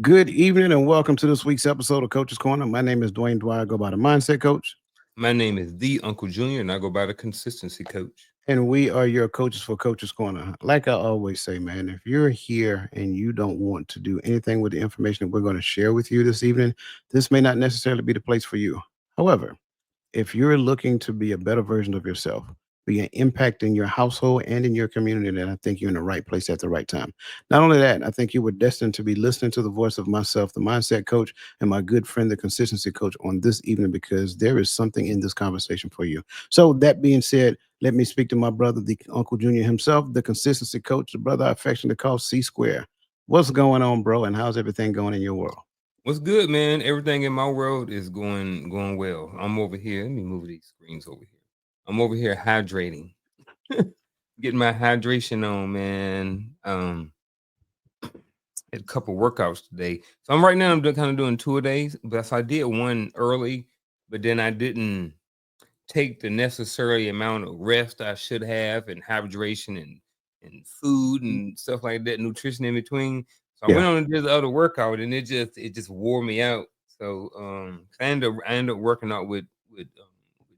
Good evening and welcome to this week's episode of Coach's Corner. My name is Dwayne Dwyer. I go by the Mindset Coach, My name is the Uncle Junior, and I go by the Consistency Coach. and we are your coaches for Coach's Corner. Like I always say, man, if you're here and you don't want to do anything with the information that we're going to share with you this evening, this may not necessarily be the place for you. However, if you're looking to be a better version of yourself, be an impact in your household and in your community, then I think you're in the right place at the right time. Not only that, I think you were destined to be listening to the voice of myself, the mindset coach, and my good friend, the consistency coach, on this evening because there is something in this conversation for you. So, that being said, let me speak to my brother, the Uncle Junior himself, the consistency coach, the brother I affectionately call C Square. What's going on, bro? And how's everything going in your world? What's good, man? Everything in my world is going well. I'm over here. Let me move these screens over here. I'm over here hydrating, getting my hydration on, man. Had a couple workouts today, so I'm right now. I'm kind of doing 2 days, but so I did one early, but then I didn't take the necessary amount of rest I should have, and hydration and food and stuff like that, nutrition in between. So I Yeah. went on and did the other workout, and it just wore me out. So I ended up working out with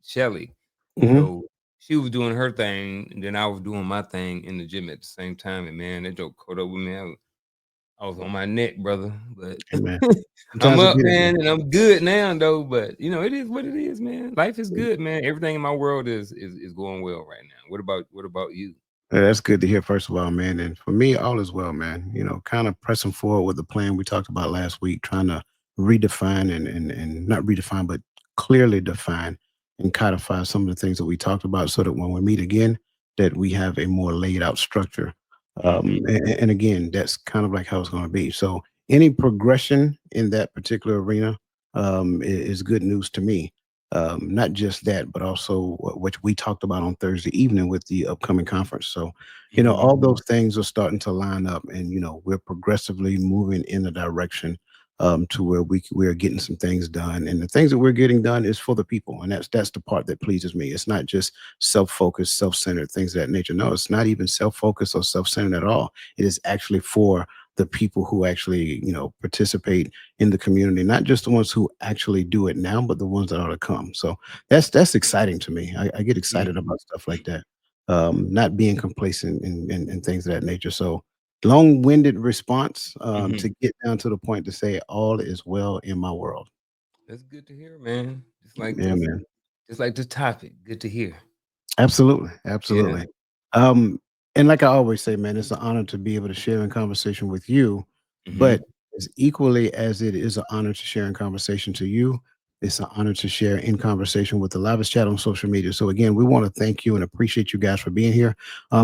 Shelly. Hmm. So she was doing her thing, and then I was doing my thing in the gym at the same time. And man, that joke caught up with me. I was on my neck, brother. But Hey, man. I'm Sometimes I up, get it, man, man. and I'm good now, though. But it is what it is, man. Life is good, man. Everything in my world is going well right now. What about you? Yeah, that's good to hear, first of all, man. And for me, all is well, man. Kind of pressing forward with the plan we talked about last week, trying to redefine and not redefine, but clearly define and codify some of the things that we talked about so that when we meet again, that we have a more laid out structure. Hmm. And again, that's kind of like how it's going to be. So any progression in that particular arena is good news to me. Not just that, but also which we talked about on Thursday evening with the upcoming conference. So, Hmm. all those things are starting to line up, and we're progressively moving in the direction to where we're getting some things done, and the things that we're getting done is for the people, and that's the part that pleases me. It's not just self-focused, self-centered things of that nature. No, it's not even self-focused or self-centered at all. It is actually for the people who actually participate in the community, not just the ones who actually do it now, but the ones that are to come. So that's exciting to me. I get excited Hmm. about stuff like that. Not being complacent and things of that nature. So long-winded response Hmm. to get down to the point to say all is well in my world. That's good to hear, man. Just like Yeah, this, man. just like this topic. Good to hear. Absolutely, Yeah. absolutely. Um, and like I always say, man, it's an honor to be able to share in conversation with you, but Hmm. as equally as it is an honor to share in conversation to you, it's an honor to share in conversation with the livest chat on social media. So again, we want to thank you and appreciate you guys for being here,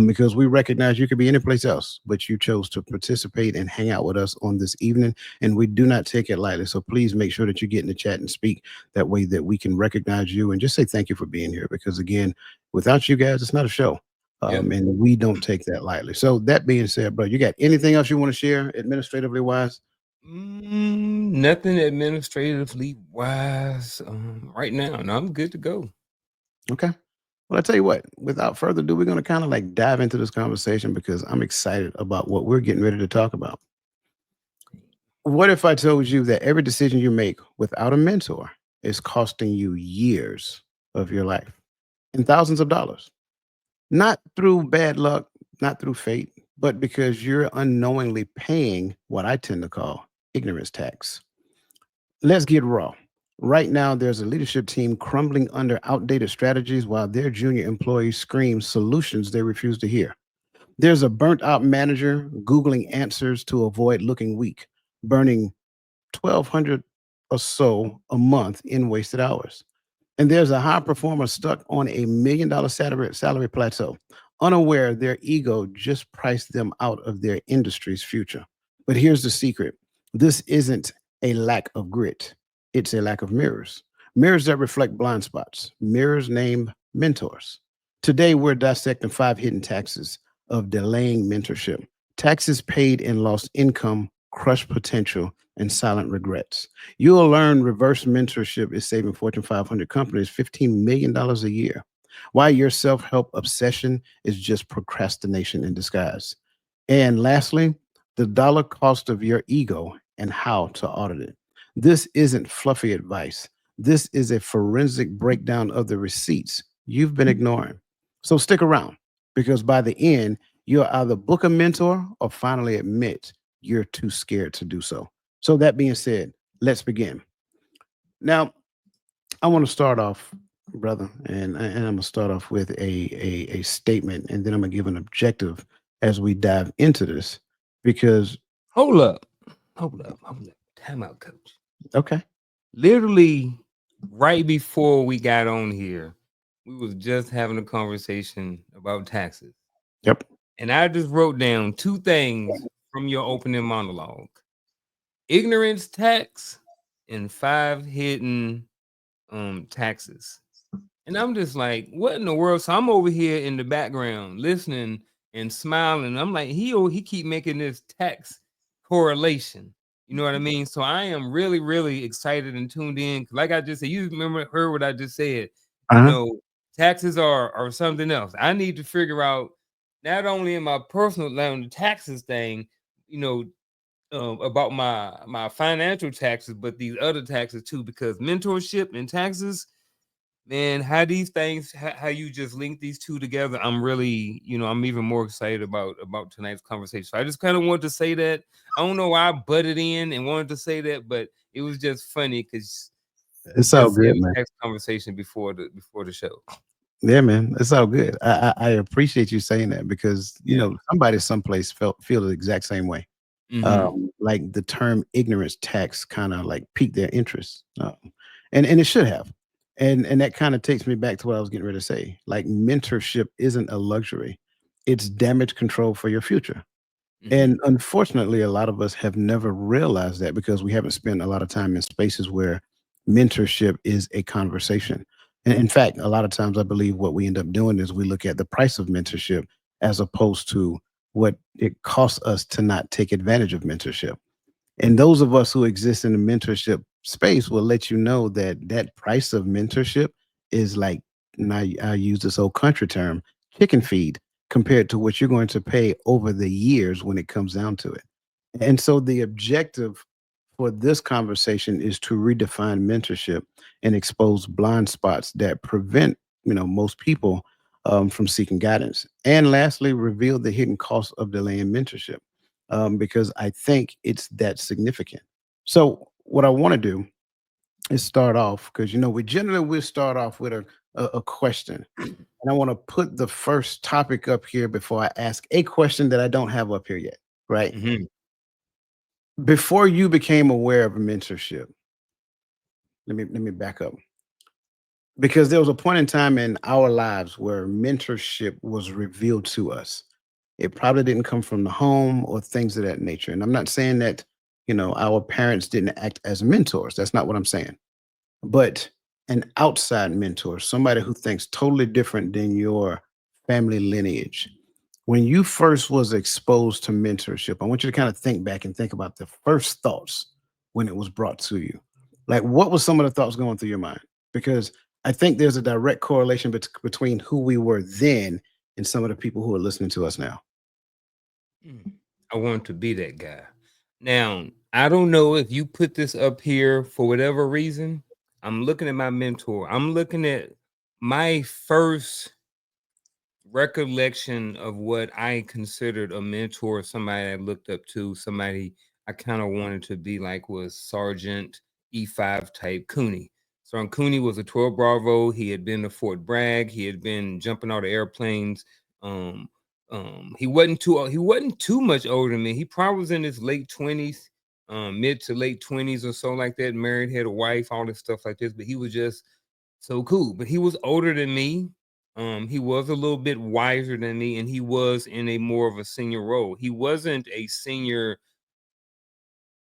because we recognize you could be anyplace else, but you chose to participate and hang out with us on this evening, and we do not take it lightly. So please make sure that you get in the chat and speak that way that we can recognize you and just say thank you for being here. Because again, without you guys, it's not a show. Yep. And we don't take that lightly. So that being said, bro, you got anything else you want to share administratively wise? Nothing administratively wise right now. No, I'm good to go. Okay. Well, I tell you what, without further ado, we're going to kind of like dive into this conversation because I'm excited about what we're getting ready to talk about. What if I told you that every decision you make without a mentor is costing you years of your life and thousands of dollars? Not through bad luck, not through fate, but because you're unknowingly paying what I tend to call ignorance tax. Let's get raw. Right now, there's a leadership team crumbling under outdated strategies while their junior employees scream solutions they refuse to hear. There's a burnt out manager Googling answers to avoid looking weak, burning 1,200 or so a month in wasted hours. And there's a high performer stuck on $1 million salary plateau, unaware their ego just priced them out of their industry's future. But here's the secret: this isn't a lack of grit, it's a lack of mirrors. Mirrors that reflect blind spots, mirrors named mentors. Today, we're dissecting 5 hidden taxes of delaying mentorship: taxes paid in lost income, crushed potential, and silent regrets. You'll learn reverse mentorship is saving Fortune 500 companies $15 million a year. Why your self help obsession is just procrastination in disguise. And lastly, the dollar cost of your ego and how to audit it. This isn't fluffy advice. This is a forensic breakdown of the receipts you've been ignoring. So stick around because by the end, you'll either book a mentor or finally admit you're too scared to do so. So, that being said, let's begin. Now, I want to start off, brother, and I'm gonna start off with a statement, and then I'm gonna give an objective as we dive into this, because Hold up. Hold up. Time out, coach. okay, Literally right before we got on here, we was just having a conversation about taxes. yep, And I just wrote down two things from your opening monologue: ignorance tax and five hidden taxes. And I'm just like, what in the world? So I'm over here in the background listening and smiling. I'm like, he keep making this tax correlation. You know what I mean? So I am really, really excited and tuned in. Like I just said, you remember heard what I just said. You uh-huh, know, taxes are something else. I need to figure out not only in my personal life the taxes thing, you know, about my financial taxes, but these other taxes too, because mentorship and taxes, man, how these things, how you just link these two together, I'm really, I'm even more excited about tonight's conversation. So I just kind of wanted to say that. I don't know why I butted in and wanted to say that, but it was just funny because we it's all just had good, a man. text conversation before the show. Yeah, man, it's all good. I appreciate you saying that because Yeah. somebody someplace feel the exact same way. Hmm. Like the term ignorance tax kind of like piqued their interest, and it should have, and that kind of takes me back to what I was getting ready to say. Like mentorship isn't a luxury; it's damage control for your future. Hmm. And unfortunately, a lot of us have never realized that because we haven't spent a lot of time in spaces where mentorship is a conversation. And in fact, a lot of times I believe what we end up doing is we look at the price of mentorship as opposed to what it costs us to not take advantage of mentorship. And those of us who exist in the mentorship space will let you know that that price of mentorship is like, and I use this old country term, chicken feed, compared to what you're going to pay over the years when it comes down to it. And so the objective for this conversation is to redefine mentorship and expose blind spots that prevent, most people from seeking guidance. And lastly, reveal the hidden cost of delaying mentorship, because I think it's that significant. So what I want to do is start off because we generally will start off with a question, and I want to put the first topic up here before I ask a question that I don't have up here yet. Right Hmm. before you became aware of mentorship, let me back up because there was a point in time in our lives where mentorship was revealed to us. It probably didn't come from the home or things of that nature. And I'm not saying that, our parents didn't act as mentors. That's not what I'm saying. But an outside mentor, somebody who thinks totally different than your family lineage. When you first was exposed to mentorship, I want you to kind of think back and think about the first thoughts when it was brought to you. Like, what was some of the thoughts going through your mind? Because I think there's a direct correlation between who we were then and some of the people who are listening to us now. I want to be that guy. Now, I don't know if you put this up here for whatever reason. I'm looking at my mentor. I'm looking at my first recollection of what I considered a mentor, somebody I looked up to, somebody I kind of wanted to be like, was Sergeant E5 type Cooney. Sergeant Cooney was a 12 Bravo. He had been to Fort Bragg. He had been jumping out of airplanes. Um, he wasn't too much older than me. He probably was in his late 20s, mid to late 20s or so like that. Married, had a wife, all this stuff like this. But he was just so cool. But he was older than me. He was a little bit wiser than me, and he was in a more of a senior role. He wasn't a senior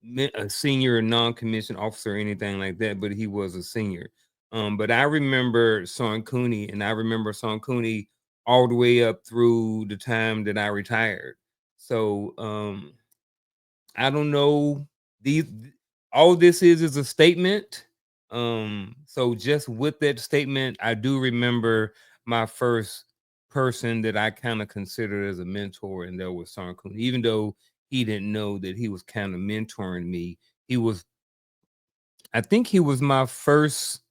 non-commissioned officer or anything like that, but he was a senior. But I remember Son Cooney, and I remember Son Cooney all the way up through the time that I retired. So I don't know. These All this is a statement. So just with that statement, I do remember my first person that I kind of considered as a mentor, and that was Son Cooney. Even though he didn't know that he was kind of mentoring me, He was, I think he was my first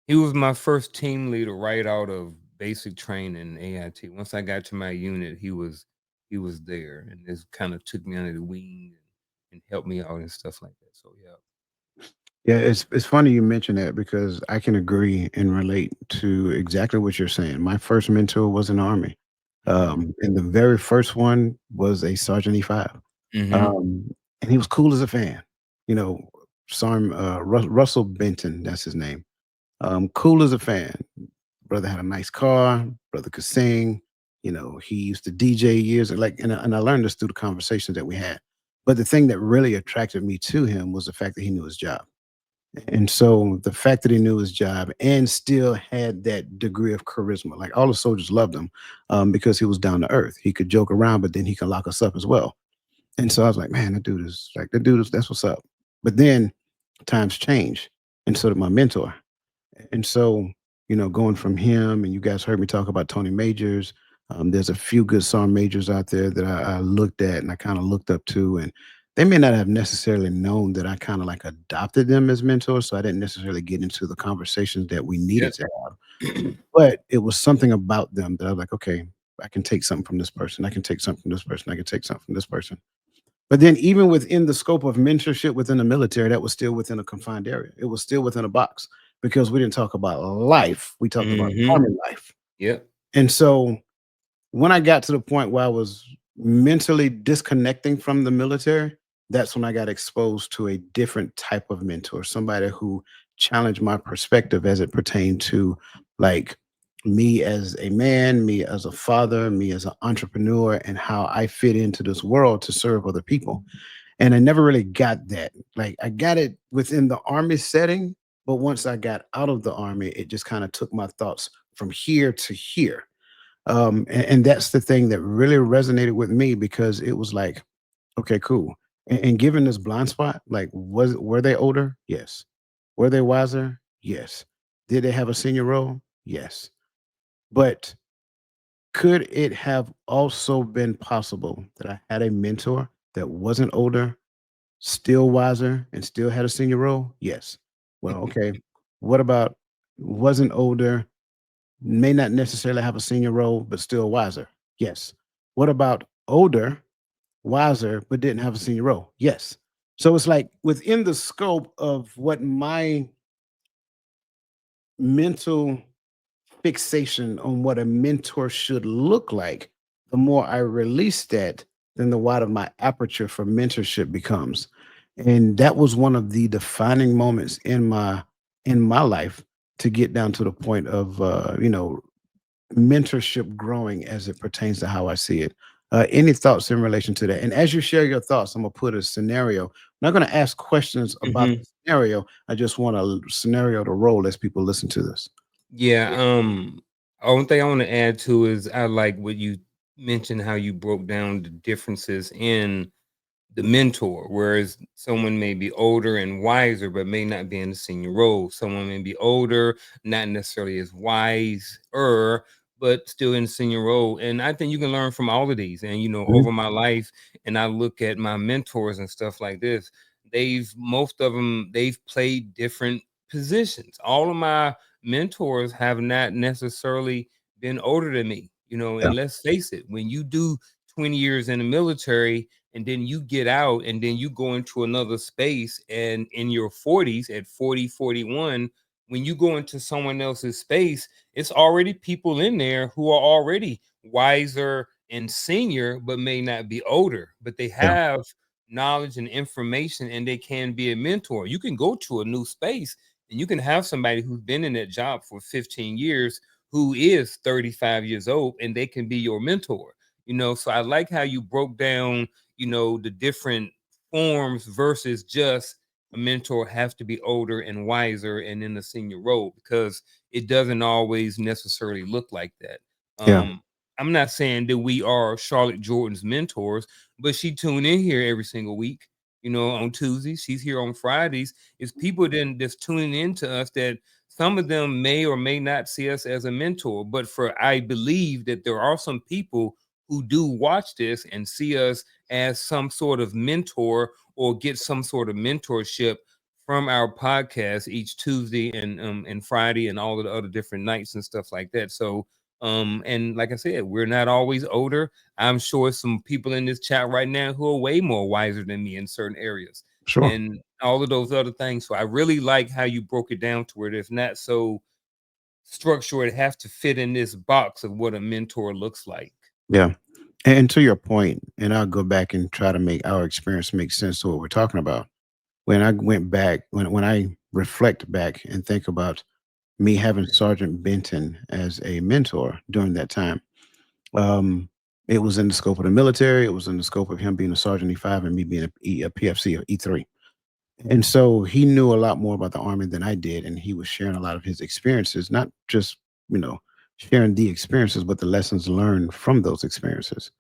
team leader right out of basic training AIT. Once I got to my unit, he was there and this kind of took me under the wing and helped me out and stuff like that. So yeah. Yeah, it's funny you mention that because I can agree and relate to exactly what you're saying. My first mentor was in the Army. Mhm. And the very first one was a Sergeant E5. Mhm. Um, and he was cool as a fan. You know, Sergeant Russell Benton, that's his name. Cool as a fan. Brother had a nice car. Brother could sing. You know, he used to DJ years like, and I learned this through the conversations that we had. But the thing that really attracted me to him was the fact that he knew his job. And so the fact that he knew his job and still had that degree of charisma, like all the soldiers loved him because he was down to earth. He could joke around, but then he could lock us up as well. And so I was like, man, that dude is, that's what's up. But then times change. And so did my mentor. And so, going from him, and you guys heard me talk about Tony Majors. There's a few good song majors out there that I looked at and I kind of looked up to, and they may not have necessarily known that I kind of like adopted them as mentors. So I didn't necessarily get into the conversations that we needed Yep. to have, but it was something about them that I was like, okay, I can take something from this person. I can take something from this person. I can take something from this person. But then even within the scope of mentorship within the military, that was still within a confined area. It was still within a box because we didn't talk about life. We talked about Mhm. army life. Yep. And so when I got to the point where I was mentally disconnecting from the military, that's when I got exposed to a different type of mentor, somebody who challenged my perspective as it pertained to like me as a man, me as a father, me as an entrepreneur, and how I fit into this world to serve other people. And I never really got that. Like I got it within the army setting, but once I got out of the army, it just kind of took my thoughts from here to here. And that's the thing that really resonated with me because it was like, okay, cool. And given this blind spot, like, were they older? Yes. Were they wiser? Yes. Did they have a senior role? Yes. But could it have also been possible that I had a mentor that wasn't older, still wiser, and still had a senior role? Yes. Well, okay. What about wasn't older, may not necessarily have a senior role, but still wiser? Yes. What about older, wiser, but didn't have a senior role? Yes. So it's like within the scope of what my mental fixation on what a mentor should look like, the more I release that, then the wider my aperture for mentorship becomes. And that was one of the defining moments in my life to get down to the point of mentorship growing as it pertains to how I see it. Any thoughts in relation to that? And as you share your thoughts, I'm gonna put a scenario. I'm not gonna ask questions about Mhm. the scenario. I just want a scenario to roll as people listen to this. Yeah, only thing I want to add to is I like what you mentioned how you broke down the differences in the mentor, whereas someone may be older and wiser, but may not be in the senior role. Someone may be older, not necessarily as wise, but still in the senior role. And I think you can learn from all of these. And Mhm. over my life, and I look at my mentors and stuff like this, most of them they've played different positions. All of my mentors have not necessarily been older than me. Yeah, And let's face it, when you do 20 years in the military and then you get out and then you go into another space and in your 40s at 40, 41, when you go into someone else's space, it's already people in there who are already wiser and senior but may not be older, but they yeah, have knowledge and information and they can be a mentor. You can go to a new space and you can have somebody who's been in that job for 15 years who is 35 years old and they can be your mentor. So I like how you broke down the different forms versus just a mentor has to be older and wiser and in the senior role, because it doesn't always necessarily look like that. yeah, I'm not saying that we are Charlotte Jordan's mentors, but she tuned in here every single week, on Tuesdays. She's here on Fridays. It's people then that's tuning into us that some of them may or may not see us as a mentor, but I believe that there are some people who do watch this and see us as some sort of mentor or get some sort of mentorship from our podcast each Tuesday and Friday and all of the other different nights and stuff like that. So and like I said, we're not always older. I'm sure some people in this chat right now who are way more wiser than me in certain areas Sure. and all of those other things. So I really like how you broke it down to where it's not so structured. It has to fit in this box of what a mentor looks like. Yeah. And to your point, and I'll go back and try to make our experience make sense to what we're talking about. When I went back, when I reflect back and think about me having Sergeant Benton as a mentor during that time, um, it was in the scope of the military. It was in the scope of him being a Sergeant E5 and me being a PFC or E3. And so he knew a lot more about the Army than I did. And he was sharing a lot of his experiences, not just, you know, sharing the experiences, but the lessons learned from those experiences.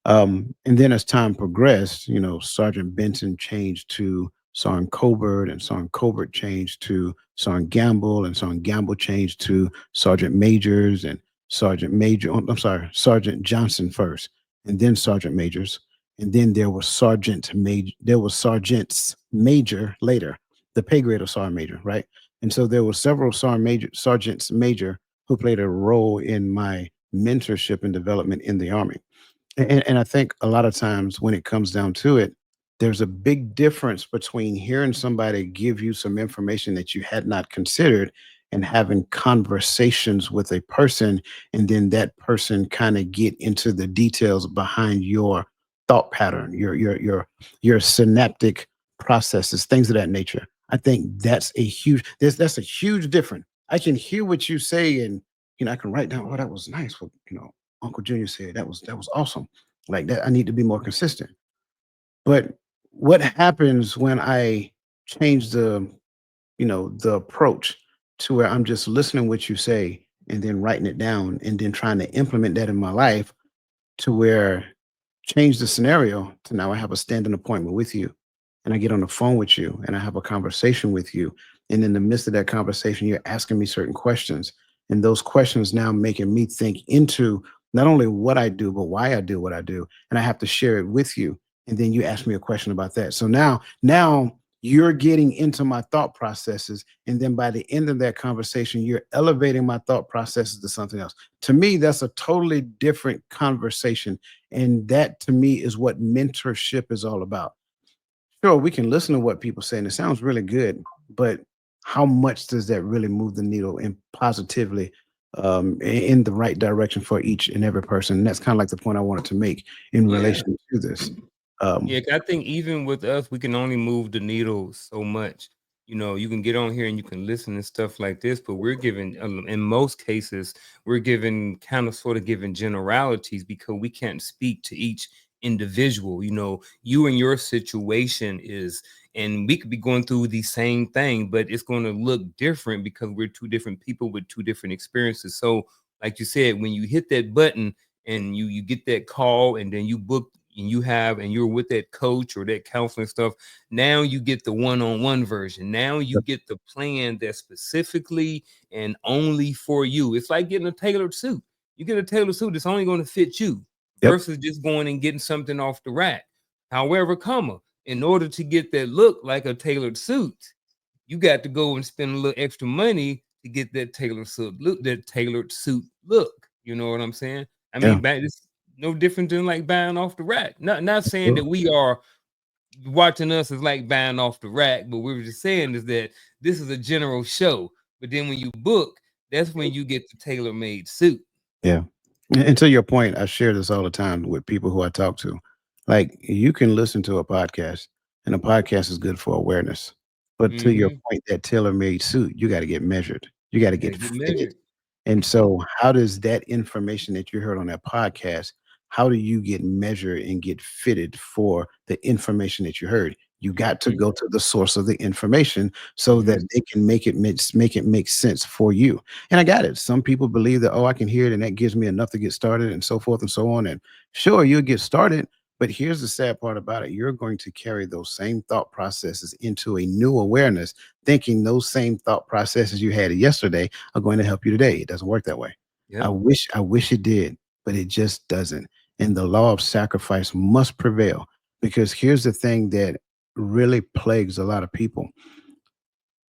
And then as time progressed, Sergeant Benson changed to Sergeant Colbert, and Sergeant Colbert changed to Sergeant Gamble, and Sergeant Gamble changed to Sergeant Majors and Sergeant Major. I'm sorry, Sergeant Johnson first, and then Sergeant Majors, and then there was Sergeant Major. There was Sergeants Major later, the pay grade of Sergeant Major, right? And so there were several Sergeants Major who played a role in my mentorship and development in the Army. And I think a lot of times when it comes down to it, there's a big difference between hearing somebody give you some information that you had not considered and having conversations with a person, and then that person kind of get into the details behind your thought pattern, your synaptic processes, things of that nature. I think that's a huge difference. I can hear what you say, and I can write down, oh, that was nice. Well, Uncle Junior said that was awesome. Like that, I need to be more consistent. But what happens when I change the approach to where I'm just listening what you say and then writing it down and then trying to implement that in my life to where change the scenario to now I have a standing appointment with you and I get on the phone with you and I have a conversation with you. And in the midst of that conversation, you're asking me certain questions. And those questions now making me think into not only what I do, but why I do what I do. And I have to share it with you. And then you ask me a question about that. So now you're getting into my thought processes. And then by the end of that conversation, you're elevating my thought processes to something else. To me, that's a totally different conversation. And that to me is what mentorship is all about. Sure, we can listen to what people say, and it sounds really good, but how much does that really move the needle and positively in the right direction for each and every person? And that's kind of like the point I wanted to make in Yeah. relation to this. Yeah, Um, 'cause I think even with us, we can only move the needle so much. You can get on here and you can listen and stuff like this, but we're giving, in most cases, we're giving kind of sort of giving generalities because we can't speak to each individual. You and your situation is, and we could be going through the same thing, but it's going to look different because we're two different people with two different experiences. So, like you said, when you hit that button and you get that call and then you book and you're with that coach or that counseling stuff, now you get the one-on-one version. Now you yep, get the plan that's specifically and only for you. It's like getting a tailored suit. You get a tailored suit that's only going to fit you yep, versus just going and getting something off the rack. However, in order to get that look like a tailored suit, you got to go and spend a little extra money to get that tailored suit look. You know what I'm saying? I yeah, mean, it's no different than like buying off the rack. Not saying that absolutely, we are watching us is like buying off the rack, but we were just saying is that this is a general show. But then when you book, that's when you get the tailor-made suit. yeah. And to your point, I share this all the time with people who I talk to. Like you can listen to a podcast, and a podcast is good for awareness. But to your Mm-hmm. point, that tailor-made suit, you got to get measured. You got to Gotta get get fitted. measured. And so, how does that information that you heard on that podcast, how do you get measured and get fitted for the information that you heard? You got to Mm-hmm. go to the source of the information so Mm-hmm. that they can make it make sense for you. And I got it. Some people believe that, oh, I can hear it and that gives me enough to get started and so forth and so on. And sure, you'll get started. But here's the sad part about it. You're going to carry those same thought processes into a new awareness, thinking those same thought processes you had yesterday are going to help you today. It doesn't work that way. I Yep. wish I wish it did, but it just doesn't. and the law of sacrifice must prevail. Because here's the thing that really plagues a lot of people: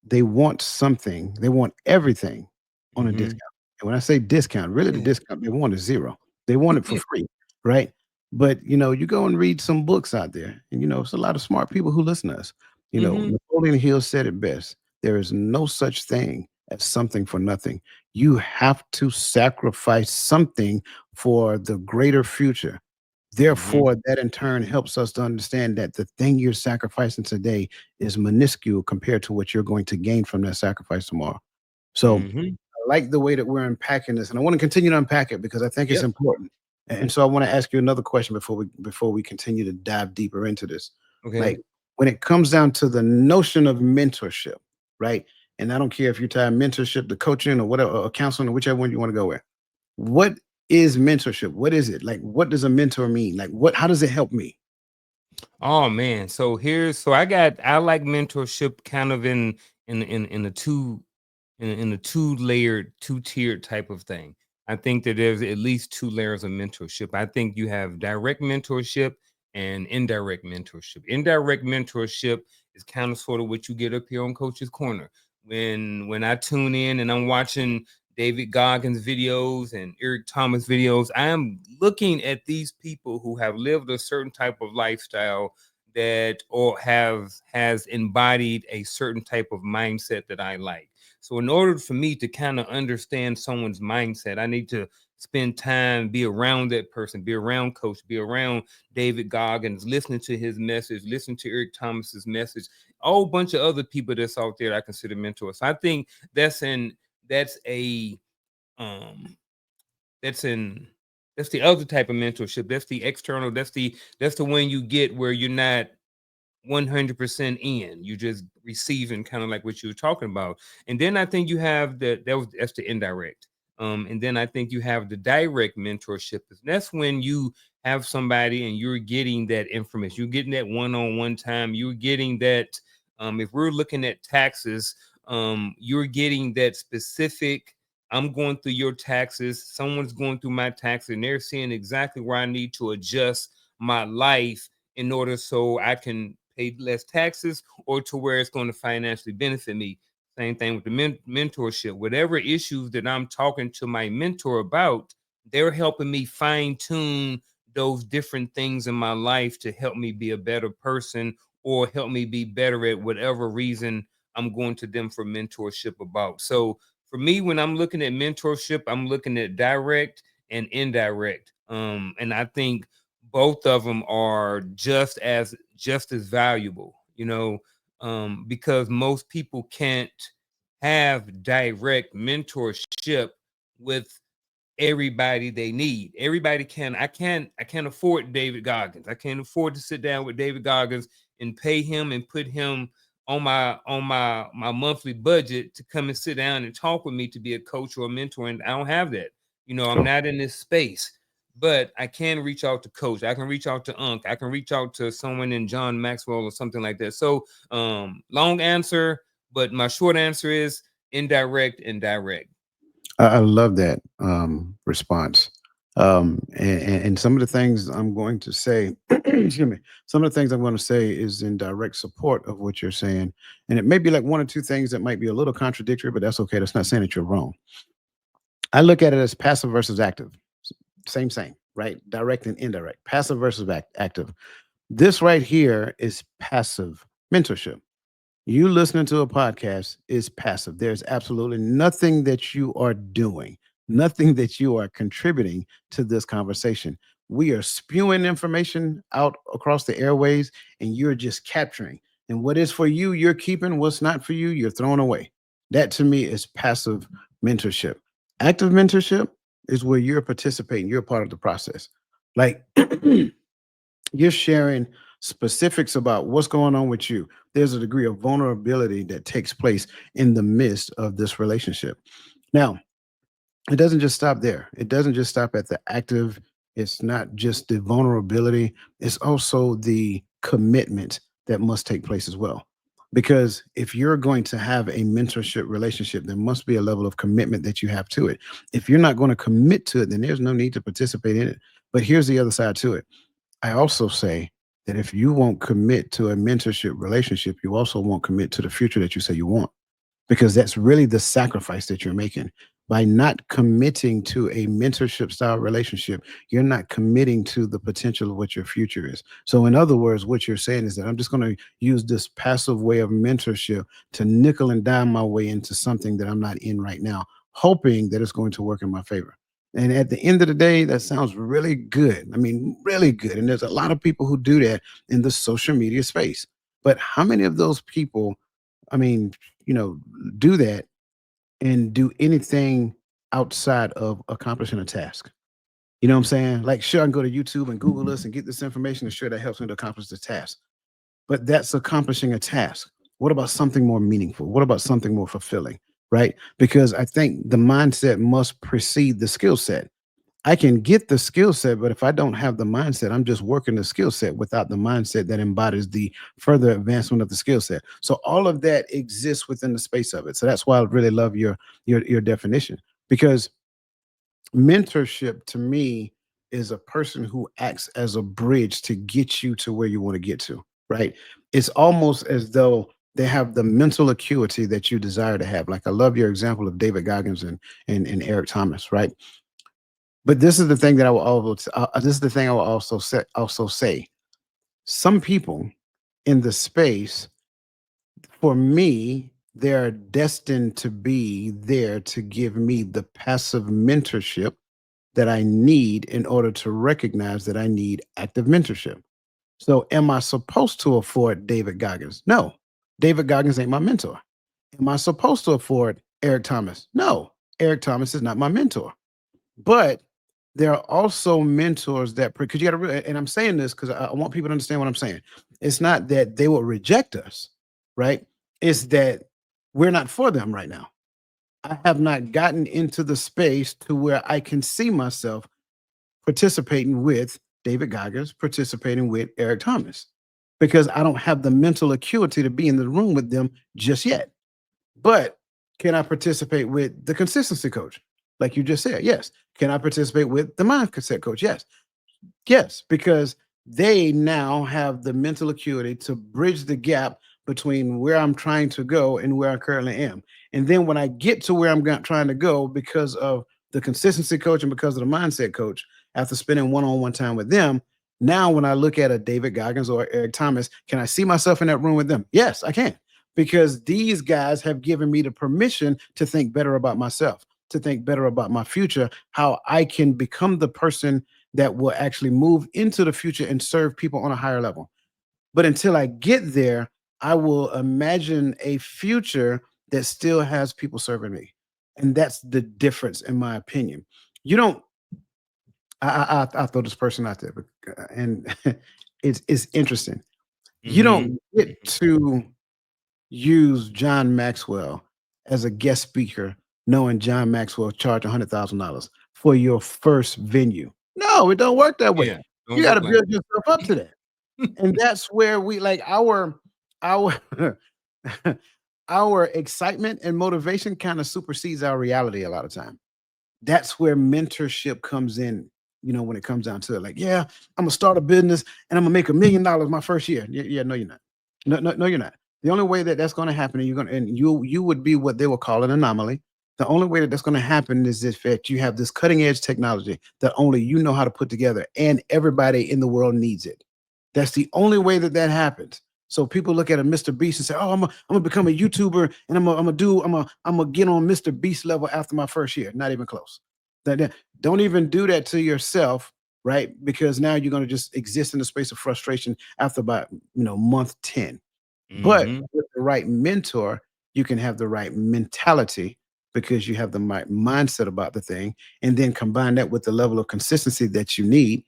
they want something, they want everything on a Mm-hmm. discount. And when I say discount, really the Yeah. discount they want is zero. They want it for Yeah. free, right? But you go and read some books out there, and it's a lot of smart people who listen to us. Mm-hmm. Napoleon Hill said it best. There is no such thing as something for nothing. You have to sacrifice something for the greater future. Mm-hmm. Therefore, that in turn helps us to understand that the thing you're sacrificing today is minuscule compared to what you're going to gain from that sacrifice tomorrow. So Mm-hmm. I like the way that we're unpacking this, and I want to continue to unpack it because I think it's Yep. important. And so I want to ask you another question before we continue to dive deeper into this. Okay. Like when it comes down to the notion of mentorship, right? And I don't care if you're tied mentorship to coaching or whatever, or counseling, or whichever one you want to go with. What is mentorship? What is it? Like, what does a mentor mean? Like, how does it help me? Oh man. So I like mentorship kind of in the in a two-layered, two-tiered type of thing. I think that there's at least two layers of mentorship. I think you have direct mentorship and indirect mentorship. Indirect mentorship is kind of sort of what you get up here on Coach's Corner. When I tune in and I'm watching David Goggins videos and Eric Thomas videos, I am looking at these people who have lived a certain type of lifestyle that or have has embodied a certain type of mindset that I like. So in order for me to kind of understand someone's mindset, I need to spend time, be around that person, be around coach, be around David Goggins, listening to his message, listen to Eric Thomas's message, a whole bunch of other people that's out there that I consider mentors. So I think that's a um that's in that's the other type of mentorship. That's the external, that's the one you get where you're not 100% in. You just receiving kind of like what you were talking about. And then I think you have that's the indirect. And then I think you have the direct mentorship. And that's when you have somebody and you're getting that information. You're getting that one-on-one time. You're getting that if we're looking at taxes, you're getting that specific. I'm going through your taxes, someone's going through my taxes, and they're seeing exactly where I need to adjust my life in order so I can pay less taxes or to where it's going to financially benefit me. Same thing with the mentorship. Whatever issues that I'm talking to my mentor about, they're helping me fine tune those different things in my life to help me be a better person or help me be better at whatever reason I'm going to them for mentorship about. So for me, when I'm looking at mentorship, I'm looking at direct and indirect. And I think both of them are just as valuable, because most people can't have direct mentorship with everybody they need. Everybody can. I can't afford David Goggins. I can't afford to sit down with David Goggins and pay him and put him on my monthly budget to come and sit down and talk with me to be a coach or a mentor. And I don't have that. I'm Sure. not in this space. But I can reach out to coach. I can reach out to Unc. I can reach out to someone in John Maxwell or something like that. So long answer, but my short answer is indirect and direct. I love that response. And some of the things I'm going to say, excuse me, some of the things I'm going to say is in direct support of what you're saying. And it may be like one or two things that might be a little contradictory, but that's okay. That's not saying that you're wrong. I look at it as passive versus active. Same, right? Direct and indirect. Passive versus active. This right here is passive mentorship. You listening to a podcast is passive. There's absolutely nothing that you are doing, nothing that you are contributing to this conversation. We are spewing information out across the airways and you're just capturing. And what is for you, you're keeping. What's not for you, you're throwing away. That to me is passive mentorship. Active mentorship is where you're participating, you're part of the process. Like you're sharing specifics about what's going on with you. There's a degree of vulnerability that takes place in the midst of this relationship. Now, it doesn't just stop there. It doesn't just stop at the active. It's not just the vulnerability, it's also the commitment that must take place as well. Because if you're going to have a mentorship relationship, there must be a level of commitment that you have to it. If you're not going to commit to it, then there's no need to participate in it. But here's the other side to it. I also say that if you won't commit to a mentorship relationship, you also won't commit to the future that you say you want, because that's really the sacrifice that you're making. By not committing to a mentorship style relationship, you're not committing to the potential of what your future is. So, in other words, what you're saying is that I'm just going to use this passive way of mentorship to nickel and dime my way into something that I'm not in right now, hoping that it's going to work in my favor. And at the end of the day, that sounds really good. I mean, really good. And there's a lot of people who do that in the social media space. But how many of those people, I mean, do that and do anything outside of accomplishing a task? You know what I'm saying? Like, sure, I can go to YouTube and Google this and get this information, and sure, that helps me to accomplish the task. But that's accomplishing a task. What about something more meaningful? What about something more fulfilling? Right? Because I think the mindset must precede the skill set. I can get the skill set, but if I don't have the mindset, I'm just working the skill set without the mindset that embodies the further advancement of the skill set. So all of that exists within the space of it. So that's why I really love your definition, because mentorship to me is a person who acts as a bridge to get you to where you want to get to, right? It's almost as though they have the mental acuity that you desire to have. Like, I love your example of David Goggins and Eric Thomas, right? But this is the thing that I will always, this is the thing I will also say. Some people in the space, for me, they're destined to be there to give me the passive mentorship that I need in order to recognize that I need active mentorship. So, am I supposed to afford David Goggins? No. David Goggins ain't my mentor. Am I supposed to afford Eric Thomas? No. Eric Thomas is not my mentor. But there are also mentors that, because you got to, and I'm saying this because I want people to understand what I'm saying. It's not that they will reject us, right? It's that we're not for them right now. I have not gotten into the space to where I can see myself participating with David Goggins, participating with Eric Thomas, because I don't have the mental acuity to be in the room with them just yet. But can I participate with the consistency coach? Like you just said, yes. Can I participate with the mindset coach? Yes. Yes, because they now have the mental acuity to bridge the gap between where I'm trying to go and where I currently am. And then when I get to where trying to go, because of the consistency coach and because of the mindset coach, after spending one-on-one time with them, now when I look at a David Goggins or Eric Thomas, can I see myself in that room with them? Yes, I can. Because these guys have given me the permission to think better about myself, to think better about my future, how I can become the person that will actually move into the future and serve people on a higher level. But until I get there, I will imagine a future that still has people serving me. And that's the difference, in my opinion. You don't, I throw this person out there, and it's interesting. You Mm-hmm. don't get to use John Maxwell as a guest speaker, knowing John Maxwell charged $100,000 for your first venue. No, it don't work that way. Yeah. You Don't got to work like build yourself up to that, and that's where we like our our excitement and motivation kind of supersedes our reality a lot of time. That's where mentorship comes in. When it comes down to it, like, yeah, I'm gonna start a business and I'm gonna make $1 million my first year. Yeah, yeah, no, you're not. No, no, no, you're not. The only way that that's going to happen, and you would be what they will call an anomaly. The only way that that's going to happen is if that you have this cutting edge technology that only you know how to put together, and everybody in the world needs it. That's the only way that that happens. So people look at a Mr. Beast and say, "Oh, I'm gonna become a YouTuber, and I'm gonna get on Mr. Beast level after my first year." Not even close. Don't even do that to yourself, right? Because now you're gonna just exist in a space of frustration after about month 10. But mm-hmm. with the right mentor, you can have the right mentality because you have the right mindset about the thing, and then combine that with the level of consistency that you need.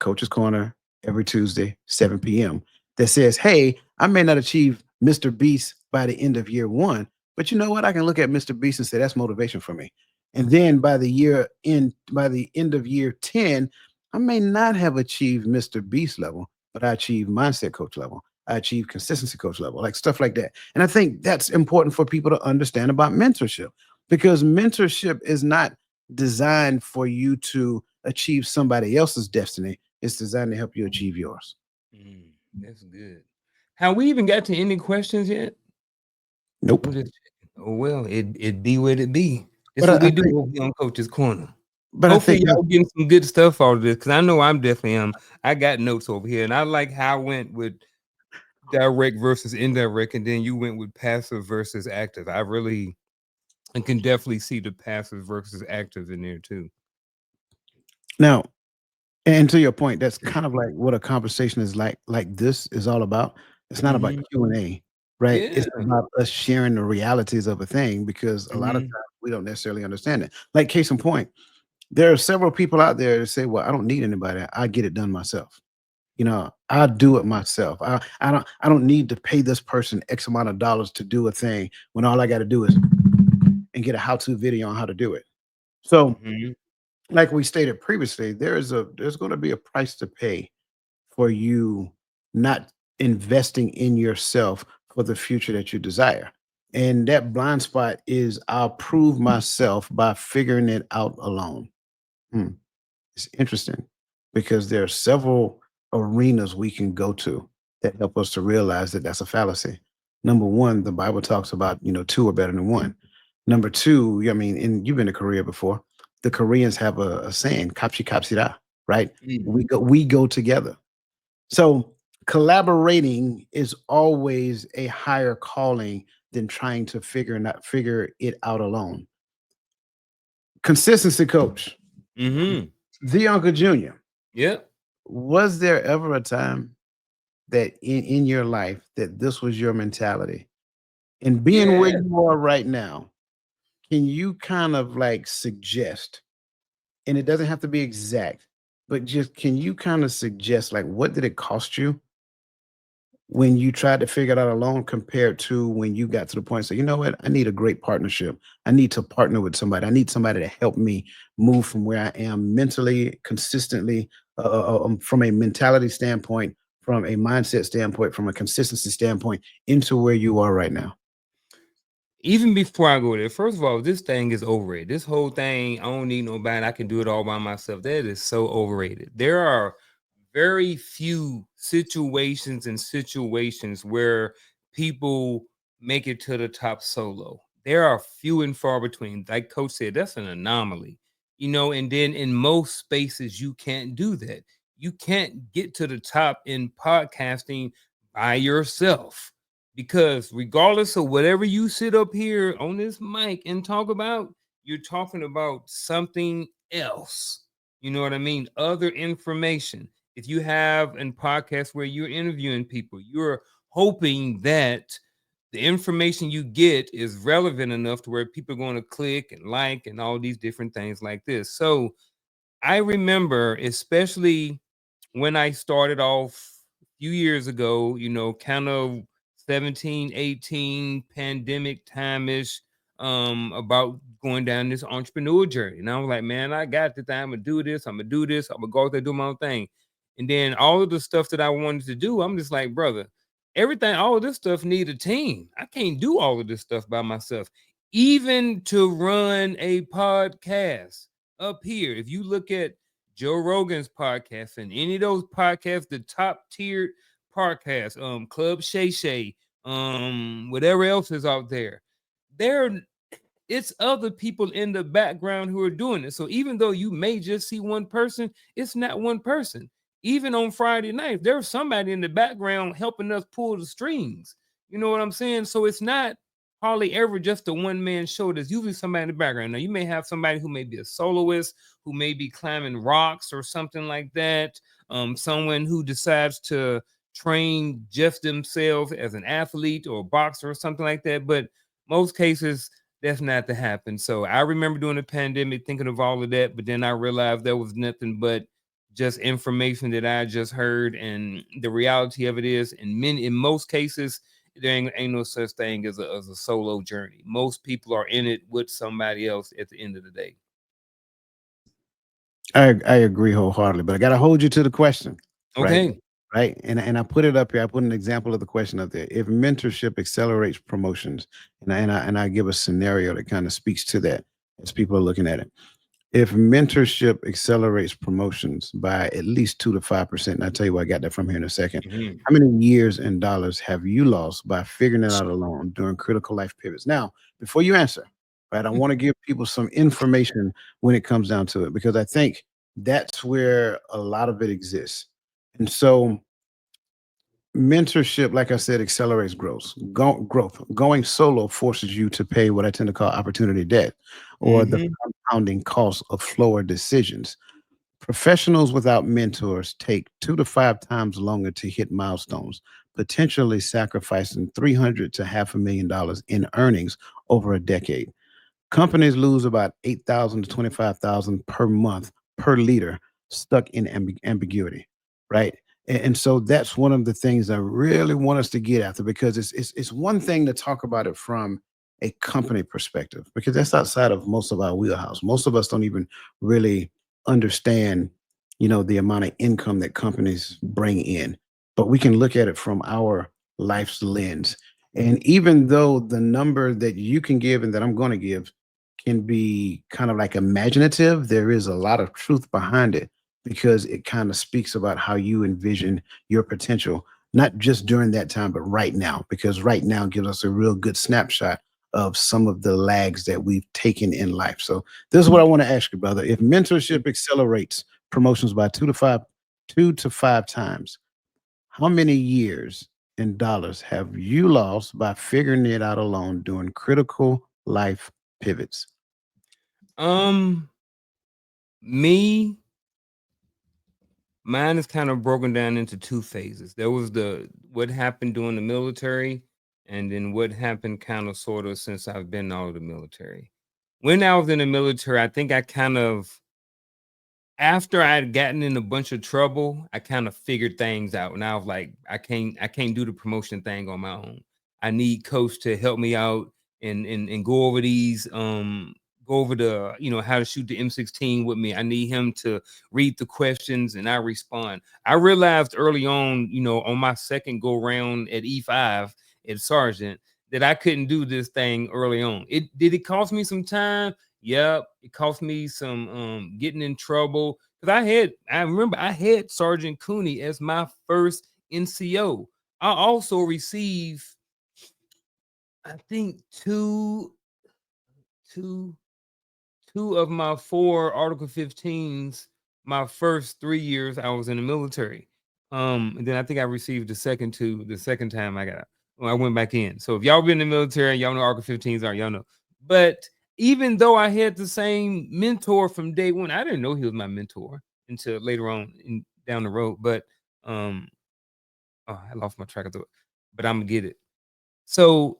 Coach's Corner every Tuesday, 7 p.m. that says, hey, I may not achieve Mr. Beast by the end of year one, but you know what? I can look at Mr. Beast and say, that's motivation for me. And then by the end of year 10, I may not have achieved Mr. Beast level, but I achieved mindset coach level. I achieved consistency coach level, like stuff like that. And I think that's important for people to understand about mentorship, because mentorship is not designed for you to achieve somebody else's destiny. It's designed to help you achieve yours. That's good. Have we even got to any questions yet? Nope. I'm just checking. Oh well, it be what it be. This But what I we do think, over here on Coach's Corner. but I Hopefully think that, y'all getting some good stuff out of this because I know I'm definitely I got notes over here, and I like how I went with direct versus indirect, and then you went with passive versus active. I can definitely see the passive versus active in there too. now, and to your point, that's kind of like what a conversation is like this is all about. It's not about Hmm. Q&A, right? Yeah. It's about us sharing the realities of a thing, because a lot of Hmm. times we don't necessarily understand it. Like case in point, there are several people out there that say, "Well, I don't need anybody. I get it done myself. I do it myself. I don't need to pay this person X amount of dollars to do a thing when all I got to do is and get a how-to video on how to do it." So, Hmm. like we stated previously, there's going to be a price to pay for you not investing in yourself for the future that you desire. And that blind spot is, I'll prove myself by figuring it out alone. Hmm. It's interesting because there are several arenas we can go to that help us to realize that that's a fallacy. Number one, the Bible talks about, two are better than one. Number two, I mean, and you've been to Korea before. The Koreans have a saying, "Kapsi kapsida," right? We go together. So collaborating is always a higher calling than trying to figure it out alone. Consistency coach, Hmm. the Uncle Junior. Yep. Was there ever a time that in your life that this was your mentality? And being where Yeah. you are right now, can you kind of like suggest, and it doesn't have to be exact, but just can you kind of suggest like what did it cost you when you tried to figure it out alone compared to when you got to the point, so you know what, I need a great partnership. I need to partner with somebody. I need somebody to help me move from where I am mentally, consistently, from a mentality standpoint, from a mindset standpoint, from a consistency standpoint, into where you are right now. Even before I go there, first of all, this thing is overrated. This whole thing, I don't need nobody. I can do it all by myself. That is so overrated. There are very few situations where people make it to the top solo. There are few and far between. Like Coach said, that's an anomaly, and then in most spaces, you can't do that. You can't get to the top in podcasting by yourself because regardless of whatever you sit up here on this mic and talk about, you're talking about something else. You know what I mean? Other information. If you have a podcast where you're interviewing people, you're hoping that the information you get is relevant enough to where people are going to click and like and all these different things like this. So I remember, especially when I started off a few years ago, kind of 17, 18 pandemic time-ish, about going down this entrepreneur journey. And I was like, man, I got the thing. I'm gonna do this, I'm gonna do this, I'm gonna go out there do my own thing. And then all of the stuff that I wanted to do, I'm just like, brother, everything, all of this stuff need a team. I can't do all of this stuff by myself. Even to run a podcast up here, if you look at Joe Rogan's podcast and any of those podcasts, the top tiered podcasts, Club Shay Shay, whatever else is out there, there it's other people in the background who are doing it. So even though you may just see one person, it's not one person. Even on Friday night, there's somebody in the background helping us pull the strings. You know what I'm saying? So it's not hardly ever just a one man show. There's usually somebody in the background. Now you may have somebody who may be a soloist, who may be climbing rocks or something like that. Someone who decides to train just themselves as an athlete or a boxer or something like that. But most cases, that's not to happen. So I remember during the pandemic thinking of all of that, but then I realized there was nothing but just information that I just heard. And the reality of it is, in most cases, there ain't no such thing as a solo journey. Most people are in it with somebody else at the end of the day. I agree wholeheartedly, but I got to hold you to the question, right? Okay. right? And I put it up here. I put an example of the question up there. If mentorship accelerates promotions, and I give a scenario that kind of speaks to that as people are looking at it. If mentorship accelerates promotions by at least 2 to 5%, and I'll tell you where I got that from here in a second. Mhm. How many years and dollars have you lost by figuring it out alone during critical life pivots? Now, before you answer, right, I want to give people some information when it comes down to it, because I think that's where a lot of it exists. And so mentorship, like I said, accelerates growth. Going solo forces you to pay what I tend to call opportunity debt, or the Mhm. compounding cost of slower decisions. Professionals without mentors take 2 to 5 times longer to hit milestones, potentially sacrificing 300 to half $500,000 in earnings over a decade. Companies lose about 8,000 to 25,000 per month per leader stuck in ambiguity, right? And so that's one of the things I really want us to get after, because it's one thing to talk about it from a company perspective, because that's outside of most of our wheelhouse. Most of us don't even really understand, the amount of income that companies bring in. But we can look at it from our life's lens. And even though the number that you can give and that I'm going to give can be kind of like imaginative, there is a lot of truth behind it, because it kind of speaks about how you envision your potential, not just during that time, but right now, because right now gives us a real good snapshot of some of the lags that we've taken in life. So this is what I want to ask you, brother. If mentorship accelerates promotions by 2 to 5 times, how many years and dollars have you lost by figuring it out alone during critical life pivots? Um, me, mine is kind of broken down into two phases. There was the what happened during the military, and then what happened kind of sort of since I've been out of the military. When I was in the military, I think I kind of after I had gotten in a bunch of trouble, I kind of figured things out, and I was like, I can't do the promotion thing on my own. I need coach to help me out and go over these go over the how to shoot the M16 with me. I need him to read the questions and I respond. I realized early on, on my second go round at E5 at sergeant that I couldn't do this thing early on. It cost me some time. Yep, it cost me some getting in trouble because I remember I had Sergeant Cooney as my first NCO. I also received I think two two of my four Article 15s my first 3 years I was in the military. And then I think I received the second two the second time I got out. When I went back in. So if y'all been in the military, y'all know Article 15s are, y'all know. But even though I had the same mentor from day one, I didn't know he was my mentor until later on down the road. But I lost my track of thought. But I'm gonna get it. So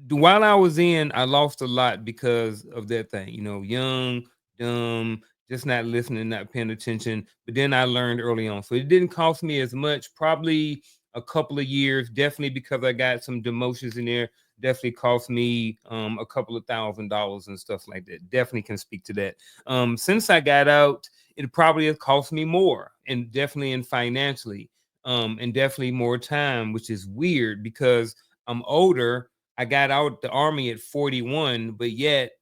while I was in, I lost a lot because of that thing. Young, dumb, just not listening, not paying attention. But then I learned early on, so it didn't cost me as much. Probably a couple of years, definitely because I got some demotions in there. Definitely cost me a couple of $1,000s and stuff like that. Definitely can speak to that. Since I got out, it probably has cost me more, and definitely in financially, and definitely more time, which is weird because I'm older. I got out the army at 41, but yet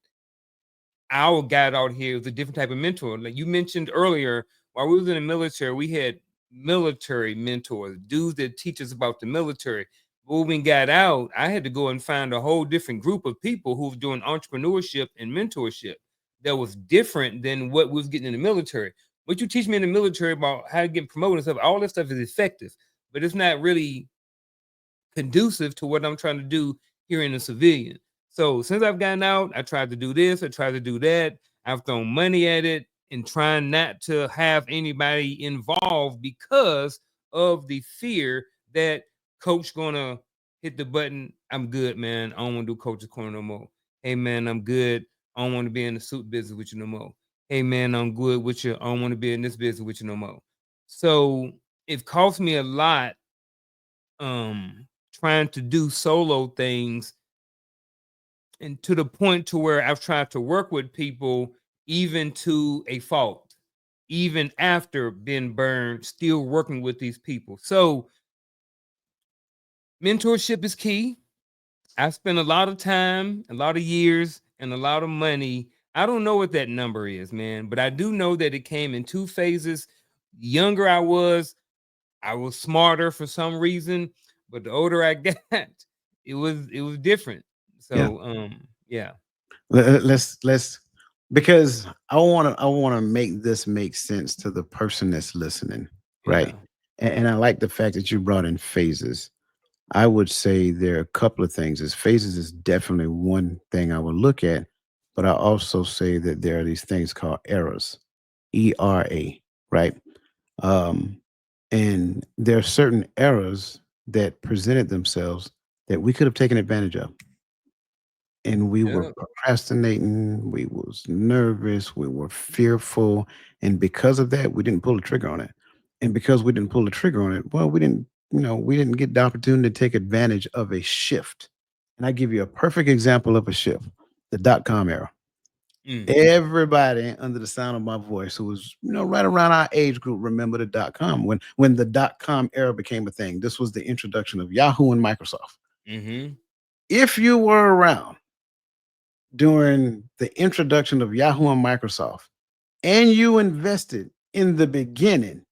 our got out here was a different type of mentor. Like you mentioned earlier, while we was in the military, we had military mentors, dudes that teach us about the military. But when we got out, I had to go and find a whole different group of people who was doing entrepreneurship and mentorship that was different than what we was getting in the military. What you teach me in the military about how to get promoted and stuff, all that stuff is effective, but it's not really conducive to what I'm trying to do here in the civilian. So since I've gotten out, I tried to do this, I tried to do that. I've thrown money at it and trying not to have anybody involved because of the fear that coach gonna hit the button. I'm good, man. I don't want to do coach's corner no more. Hey man, I'm good. I don't want to be in the suit business with you no more. Hey man, I'm good with you. I don't want to be in this business with you no more. So it cost me a lot trying to do solo things, and to the point to where I've tried to work with people even to a fault. even after being burned, still working with these people. So mentorship is key. I spent a lot of time, a lot of years, and a lot of money. I don't know what that number is, man, but I do know that it came in two phases. Younger I was smarter for some reason, but the older I got, it was different. Yeah. So yeah. Let's because I want to make this make sense to the person that's listening, right? Yeah. And I like the fact that you brought in phases. I would say there are a couple of things. Is phases is definitely one thing I would look at, but I also say that there are these things called eras, ERA, right? Um, and there are certain eras that presented themselves that we could have taken advantage of, and we were Yeah. procrastinating, we was nervous, we were fearful, and because of that, we didn't pull the trigger on it. And because we didn't pull the trigger on it, well, we didn't get the opportunity to take advantage of a shift. And I give you a perfect example of a shift: the dot com era. Mm. Everybody under the sound of my voice who was, right around our age group remember the dot com when the dot com era became a thing. This was the introduction of Yahoo and Microsoft. Mm-hmm. If you were around during the introduction of Yahoo and Microsoft, and you invested in the beginning,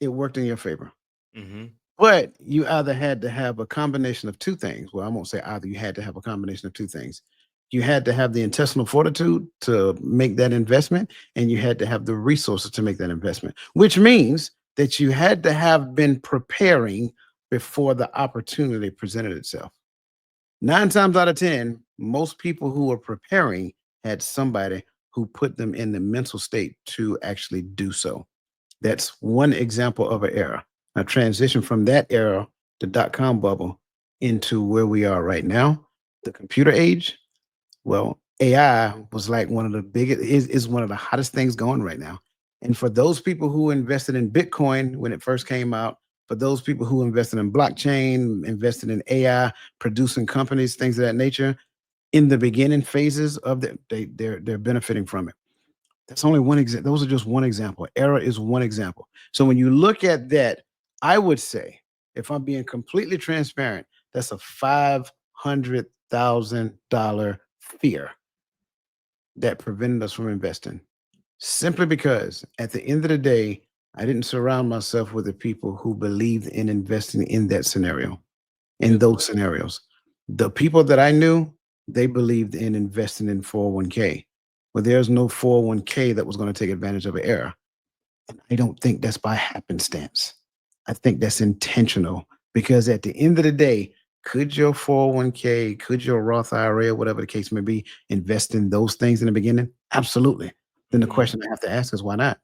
it worked in your favor. Mm-hmm. But you either had to have a combination of two things. Well, I won't say either. You had to have a combination of two things. You had to have the intestinal fortitude to make that investment, and you had to have the resources to make that investment, which means that you had to have been preparing before the opportunity presented itself. 9 times out of 10, most people who are preparing had somebody who put them in the mental state to actually do so. That's one example of an era. A transition from that era, the dot com bubble, into where we are right now, the computer age. Well, AI was like one of the biggest, is one of the hottest things going right now. And for those people who invested in Bitcoin when it first came out, for those people who invested in blockchain, invested in AI, producing companies, things of that nature, in the beginning phases of they're benefiting from it. That's only one example. Those are just one example. Era is one example. So when you look at that, I would say, if I'm being completely transparent, that's a $500,000 fear that prevented us from investing. Simply because at the end of the day, I didn't surround myself with the people who believed in investing in that scenario, in Yep. those scenarios. The people that I knew, they believed in investing in 401k. Well, there's no 401k that was going to take advantage of an era. And I don't think that's by happenstance. I think that's intentional because at the end of the day, could your 401k, could your Roth IRA, or whatever the case may be, invest in those things in the beginning? Absolutely. Then the Mm-hmm. question I have to ask is why not?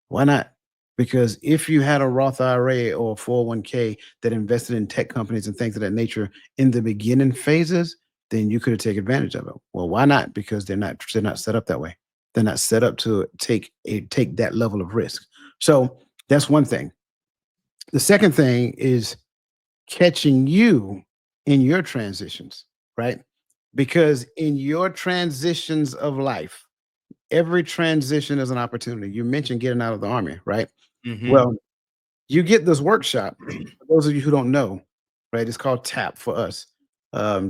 Why not? Because if you had a Roth IRA or 401k that invested in tech companies and things of that nature in the beginning phases, then you could have taken advantage of it. Well, why not? Because they're not set up that way. They're not set up to take that level of risk. So that's one thing. The second thing is catching you in your transitions, right? Because in your transitions of life, every transition is an opportunity. You mentioned getting out of the army, right? Mm-hmm. Well, you get this workshop. For those of you who don't know, right? It's called TAP for us,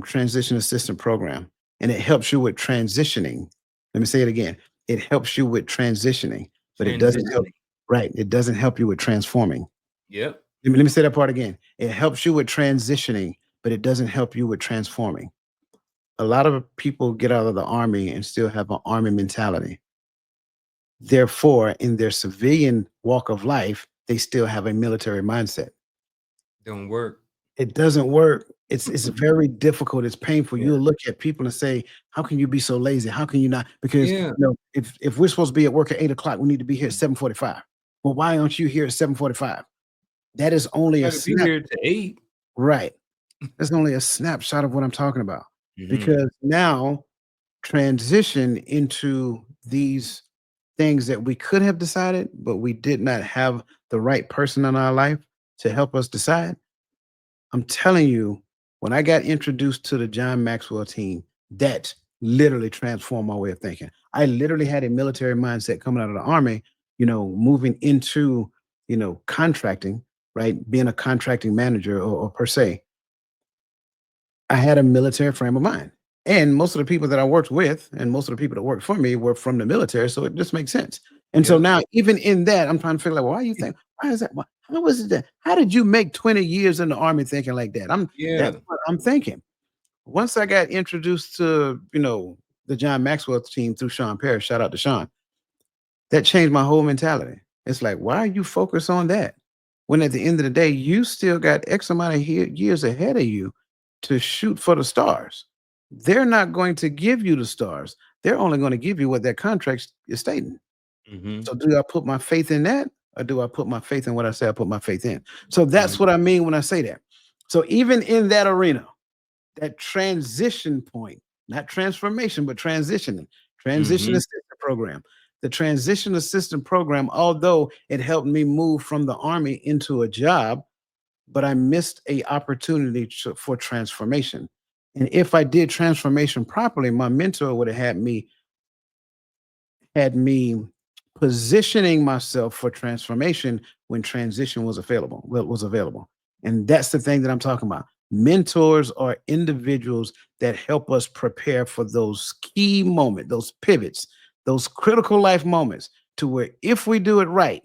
Transition Assistant Program, and it helps you with transitioning. Let me say it again. It helps you with transitioning, but it doesn't help. Transitioning. Right? It doesn't help you with transforming. Yep. Let me say that part again. It helps you with transitioning, but it doesn't help you with transforming. A lot of people get out of the army and still have an army mentality. Therefore, in their civilian walk of life, they still have a military mindset. Don't work. It doesn't work. It's very difficult. It's painful. Yeah. You'll look at people and say, "How can you be so lazy? How can you not?" Because Yeah. if we're supposed to be at work at 8 o'clock, we need to be here at 7:45. Well, why aren't you here at 7:45? That is only a Got to be snap. here to 8. Right. That's only a snapshot of what I'm talking about. Mm-hmm. Because now transition into these things that we could have decided, but we did not have the right person in our life to help us decide. I'm telling you, when I got introduced to the John Maxwell team, that literally transformed my way of thinking. I literally had a military mindset coming out of the army, moving into, contracting, right? Being a contracting manager or per se. I had a military frame of mind. And most of the people that I worked with and most of the people that worked for me were from the military. So it just makes sense. And so Yep. now, even in that, I'm trying to figure out why you think, why is that? How was it that? How did you make 20 years in the army thinking like that? That's Yeah. what I'm thinking. Once I got introduced to, the John Maxwell team through Sean Parrish, shout out to Sean, that changed my whole mentality. It's like, why are you focused on that? When at the end of the day, you still got X amount of years ahead of you to shoot for the stars. They're not going to give you the stars. They're only going to give you what their contract is stating. Mm-hmm. So do I put my faith in that? Or do I put my faith in what I say I put my faith in? So that's Right. what I mean when I say that. So even in that arena, that transition point, not transformation, but transitioning, transition Mm-hmm. assistant program. The transition assistant program, although it helped me move from the army into a job, but I missed a opportunity for transformation. And if I did transformation properly, my mentor would have had me positioning myself for transformation when transition was available. And that's the thing that I'm talking about. Mentors are individuals that help us prepare for those key moments, those pivots, those critical life moments, to where if we do it right,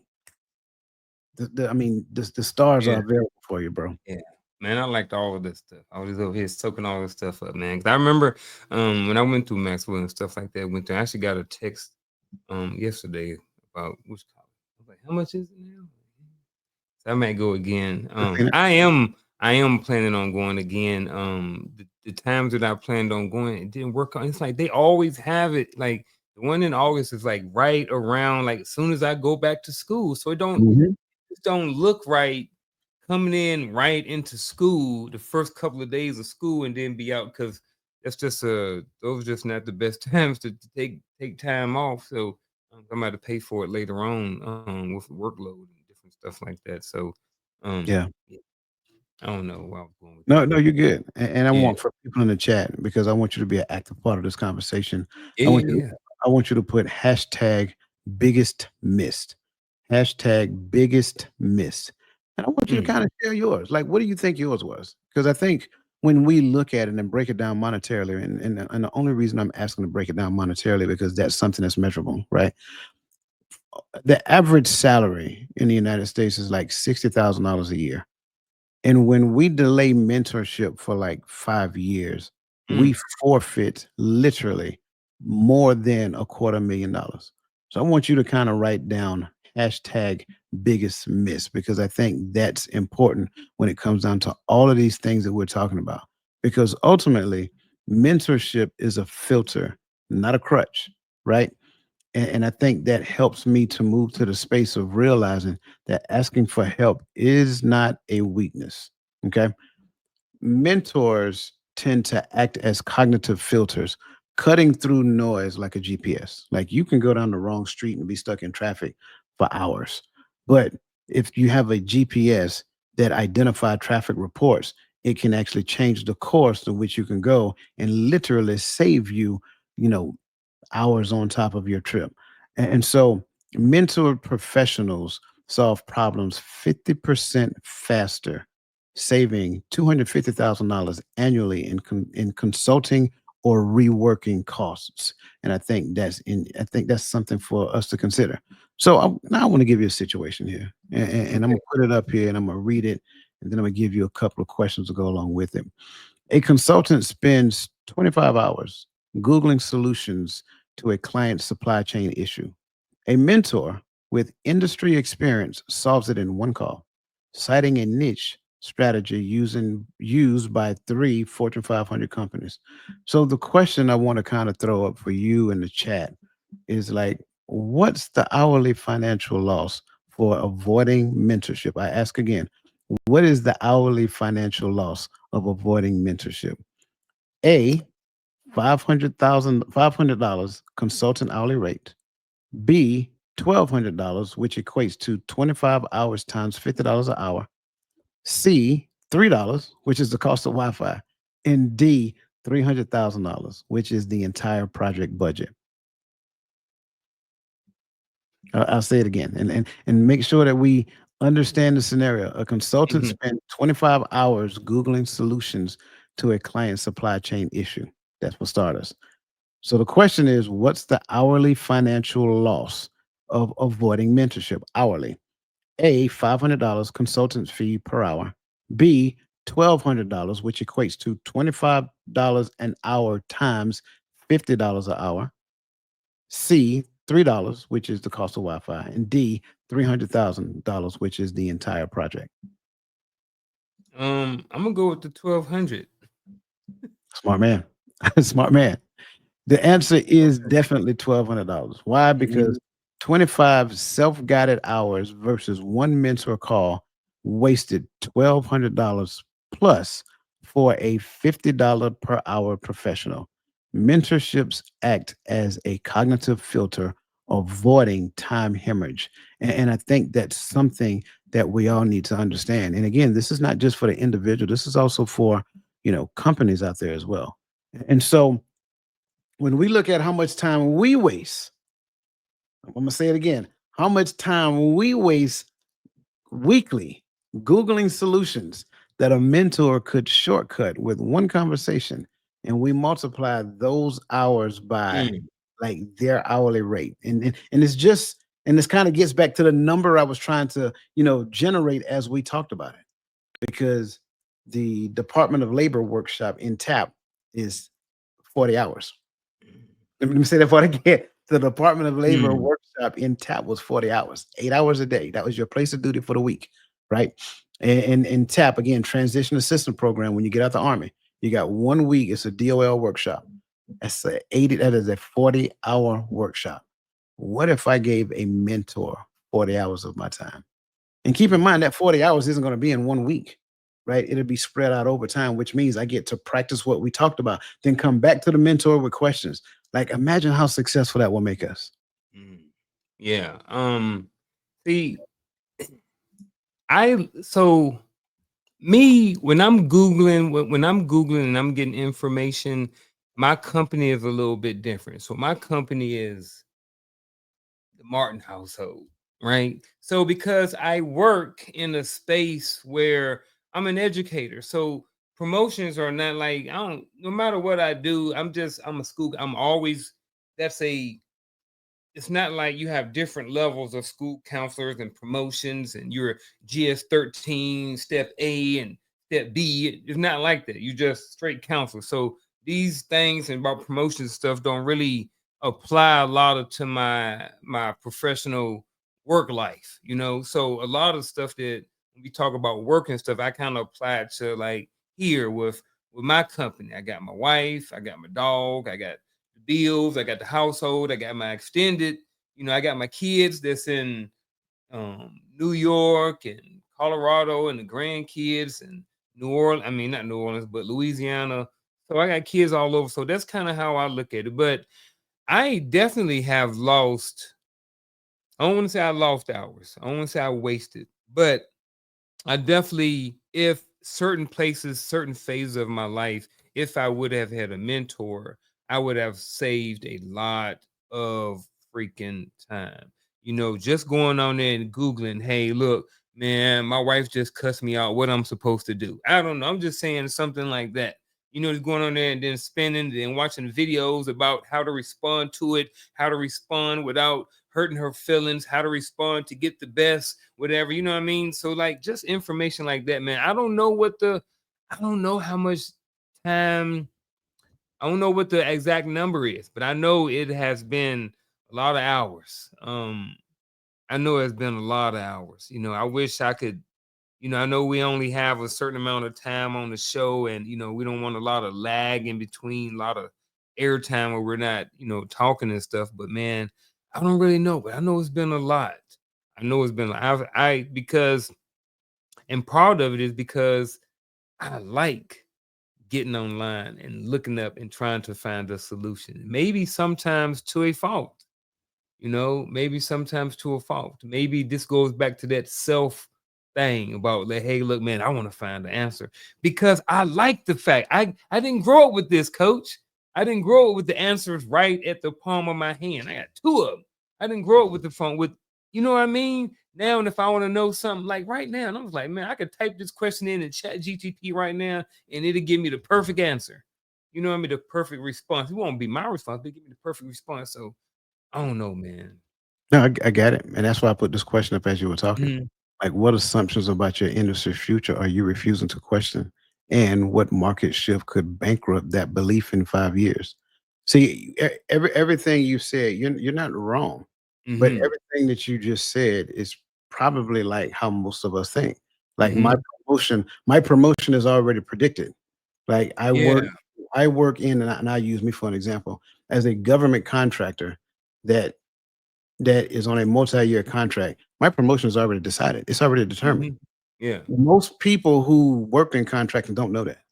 the stars Yeah. are available for you, bro. Yeah. Man, I liked all of this stuff. I was over here soaking all this stuff up, man. Cause I remember when I went through Maxwell and stuff like that, I actually got a text yesterday about which college. I was like, how much is it now? So I might go again. I am planning on going again. The times that I planned on going, it didn't work out. It's like they always have it. Like the one in August is like right around like as soon as I go back to school. So Mhm. it don't look right coming in right into school the first couple of days of school and then be out because that's just those are just not the best times to take time off. So I'm about to pay for it later on with workload and different stuff like that. So Yeah. yeah, I don't know where I was going with No, that. no, you're good. And I Yeah, want for people in the chat, because I want you to be an active part of this conversation. yeah, I want yeah, you to yeah. I want you to put hashtag biggest missed. Hashtag biggest missed. And I want you to Mm, kind of share yours. Like, what do you think yours was? Because I think when we look at it and break it down monetarily, and the only reason I'm asking to break it down monetarily, because that's something that's measurable, right? The average salary in the United States is like $60,000 a year. And when we delay mentorship for like 5 years, we mm. forfeit literally more than a quarter million dollars. So I want you to kind of write down hashtag biggest miss, because I think that's important when it comes down to all of these things that we're talking about. Because ultimately, mentorship is a filter, not a crutch, right? And I think that helps me to move to the space of realizing that asking for help is not a weakness. Okay. Mentors tend to act as cognitive filters, cutting through noise like a GPS. Like, you can go down the wrong street and be stuck in traffic for hours. But if you have a GPS that identify traffic reports, it can actually change the course to which you can go and literally save you, you know, hours on top of your trip. And so mentor professionals solve problems 50% faster, saving $250,000 annually in consulting or reworking costs. And I think that's something for us to consider. So now I want to give you a situation here, and I'm Okay. gonna put it up here and I'm gonna read it, and then I'm gonna give you a couple of questions to go along with it. A consultant spends 25 hours Googling solutions to a client's supply chain issue. A mentor with industry experience solves it in one call, citing a niche strategy used by three Fortune 500 companies. So the question I want to kind of throw up for you in the chat is like, what's the hourly financial loss for avoiding mentorship? I ask again, what is the hourly financial loss of avoiding mentorship? A, $500 consultant hourly rate. B, $1,200, which equates to 25 hours times $50 an hour. C, $3, which is the cost of Wi-Fi. And D, $300,000, which is the entire project budget. I'll say it again, and make sure that we understand the scenario. A consultant Mhm. spent 25 hours Googling solutions to a client supply chain issue. That's for starters. So the question is, what's the hourly financial loss of avoiding mentorship hourly? A, $500 consultant fee per hour. B, $1,200, which equates to $25 an hour times $50 an hour. C, $3, which is the cost of Wi-Fi. And D, $300,000, which is the entire project. I'm gonna go with the 1200. Smart man. Smart man. The answer is definitely $1,200. Why? Mhm. Because 25 self-guided hours versus one mentor call wasted $1,200 plus for a $50 per hour professional. Mentorships act as a cognitive filter, avoiding time hemorrhage. And I think that's something that we all need to understand. And again, this is not just for the individual. This is also for, companies out there as well. And so when we look at how much time we waste, I'm going to say it again, how much time we waste weekly Googling solutions that a mentor could shortcut with one conversation, and we multiply those hours by Mm. like their hourly rate. And it's just, and this kind of gets back to the number I was trying to, generate as we talked about it, because the Department of Labor workshop in TAP is 40 hours. Let me say that part again. The Department of Labor Mm. workshop in TAP was 40 hours, 8 hours a day. That was your place of duty for the week, right? And in TAP, again, transition assistance program, when you get out the army, you got 1 week, it's a DOL workshop. That is a 40-hour workshop. What if I gave a mentor 40 hours of my time? And keep in mind that 40 hours isn't going to be in 1 week, right? It'll be spread out over time, which means I get to practice what we talked about, then come back to the mentor with questions. Like, imagine how successful that will make us. Mm. Yeah. See, I so me when I'm googling and I'm getting information, my company is a little bit different. So my company is the Martin household, right? So because I work in a space where I'm an educator, so promotions are not like, I don't, no matter what I do, I'm a school, I'm always, that's a, it's not like you have different levels of school counselors and promotions and you're GS 13 step A and step B. It's not like that. You just straight counselor. So these things and about promotion stuff don't really apply a lot of to my professional work life, So a lot of stuff that when we talk about work and stuff, I kind of apply it to like here with my company. I got my wife, I got my dog, I got bills, I got the household, I got my extended, I got my kids that's in New York and Colorado and the grandkids and New Orleans. I mean, not New Orleans, but Louisiana. So I got kids all over. So that's kind of how I look at it. But I definitely have lost, I don't want to say I lost hours. I don't want to say I wasted, but I definitely, if certain places, certain phases of my life, if I would have had a mentor, I would have saved a lot of freaking time. Just going on there and Googling, hey, look, man, my wife just cussed me out. What I'm supposed to do? I don't know. I'm just saying something like that. Just going on there and then spending and watching videos about how to respond to it, how to respond without hurting her feelings, how to respond to get the best, whatever, you know what I mean? So like just information like that, man. I don't know how much time, I don't know what the exact number is, but I know it has been a lot of hours. I know it's been a lot of hours. I wish I could, I know we only have a certain amount of time on the show and we don't want a lot of lag in between, a lot of airtime where we're not, talking and stuff. But man, I don't really know, but I know it's been a lot. I know it's been because and part of it is because I like getting online and looking up and trying to find a solution. Maybe sometimes to a fault, maybe sometimes to a fault. Maybe this goes back to that self thing about like, hey, look, man, I want to find the answer because I like the fact I didn't grow up with this, coach. I didn't grow up with the answers right at the palm of my hand. I got two of them. I didn't grow up with the phone with, you know what I mean? Now, and if I want to know something like right now, and I was like, man, I could type this question in and chat GTP right now, and it'll give me the perfect answer. You know what I mean? The perfect response. It won't be my response, but give me the perfect response. So I don't know, man. No, I get it, and that's why I put this question up as you were talking. Mhm. Like, what assumptions about your industry's future are you refusing to question, and what market shift could bankrupt that belief in 5 years? See, everything you said, you're not wrong, but Mhm. everything that you just said is probably like how most of us think. Like Mhm. my promotion is already predicted. Like Yeah. I work in, and I use me for an example as a government contractor that is on a multi-year contract. My promotion is already decided. It's already determined. Mhm. Yeah. Most people who work in contracting don't know that,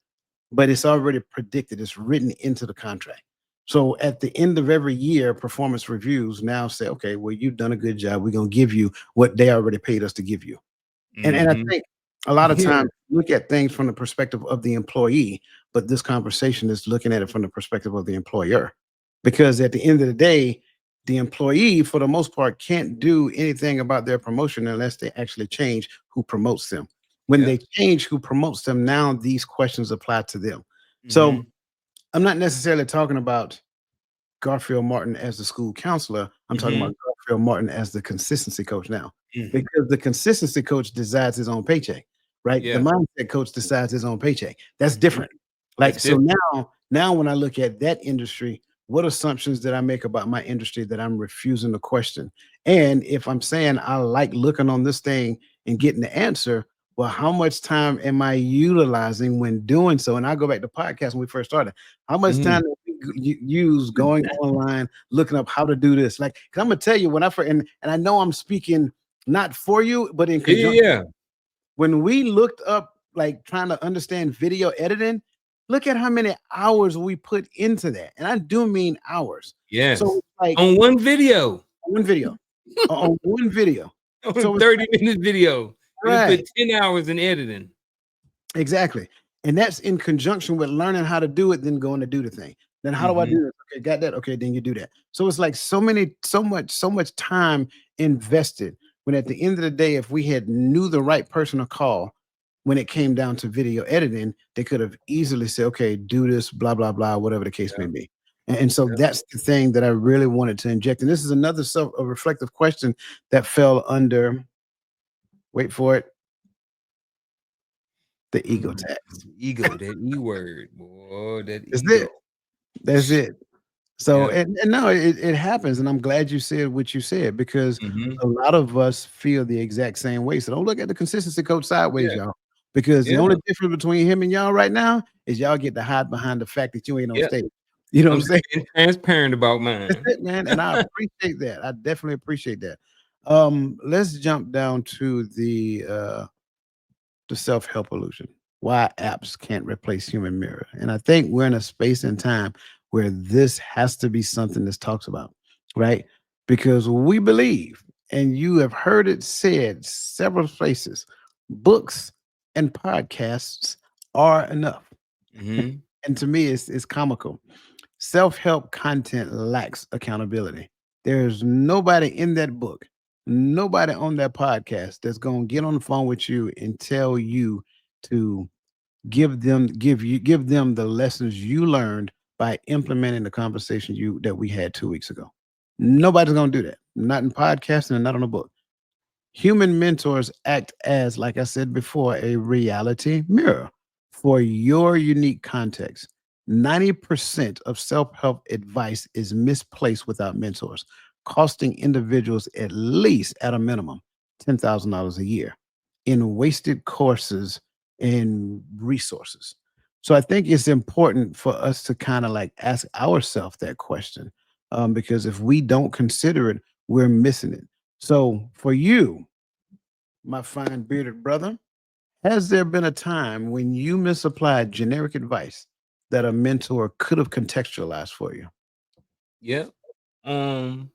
but it's already predicted. It's written into the contract. So at the end of every year, performance reviews now say, okay, well, you've done a good job. We're going to give you what they already paid us to give you. And I Mhm. think a lot of Yeah. times look at things from the perspective of the employee, but this conversation is looking at it from the perspective of the employer. Because at the end of the day, the employee, for the most part, can't do anything about their promotion unless they actually change who promotes them. When Yeah. they change who promotes them, now these questions apply to them. So Mhm. I'm not necessarily talking about Garfield Martin as the school counselor. I'm talking Mhm. about Garfield Martin as the consistency coach now, Mhm. because the consistency coach decides his own paycheck, right? The Yeah. mindset coach decides his own paycheck. That's Mhm. different. That's Like, so different. now when I look at that industry, what assumptions did I make about my industry that I'm refusing to question? And if I'm saying I like looking on this thing and getting the answer, well, how much time am I utilizing when doing so? And I go back to podcast when we first started. How much Mhm. time do we use going online, looking up how to do this? Like, 'cause I'm gonna tell you when I first, and I know I'm speaking not for you, but in Yeah, conjunction. yeah, yeah. When we looked up, like trying to understand video editing, look at how many hours we put into that. And I do mean hours. So Yes. it's like On one video. one video, on one video. On So it's 30-minute video. It'll right. put 10 hours in editing. Exactly. And that's in conjunction with learning how to do it, then going to do the thing. Then how do I Mhm. do this? Okay, got that. Okay, then you do that. So it's like so much time invested. When at the end of the day, if we had knew the right person to call when it came down to video editing, they could have easily said, okay, do this, blah, blah, blah, whatever the case may Yeah. be. And so Yeah. that's the thing that I really wanted to inject. And this is another self a reflective question that fell under, wait for it, the ego Mm. tax. Ego, that E word, boy, that That's ego. it. That's it. So, Yeah. and no, it happens, and I'm glad you said what you said because Mhm. a lot of us feel the exact same way. So don't look at the consistency coach sideways, Yeah. y'all, because the Yeah. only difference between him and y'all right now is y'all get to hide behind the fact that you ain't on Yeah. stage. You know what I'm I'm just saying? being transparent about That's mine. it, man, and I appreciate that. I definitely appreciate that. Let's jump down to the self-help illusion. Why apps can't replace human mirror. And I think we're in a space and time where this has to be something that's talked about, right? Because we believe, and you have heard it said several places, books and podcasts are enough. Mhm. And to me, it's comical. Self-help content lacks accountability. There's nobody in that book, nobody on that podcast that's going to get on the phone with you and tell you to give them the lessons you learned by implementing the conversation you that we had 2 weeks ago. Nobody's going to do that. Not in podcasting and not on a book. Human mentors act as, like I said before, a reality mirror for your unique context. 90% of self help advice is misplaced without mentors, costing individuals at least, at a minimum, $10,000 a year in wasted courses and resources. So I think it's important for us to kind of like ask ourselves that question, because if we don't consider it, we're missing it. So for you, my fine bearded brother, has there been a time when you misapplied generic advice that a mentor could have contextualized for you? Yeah. Um,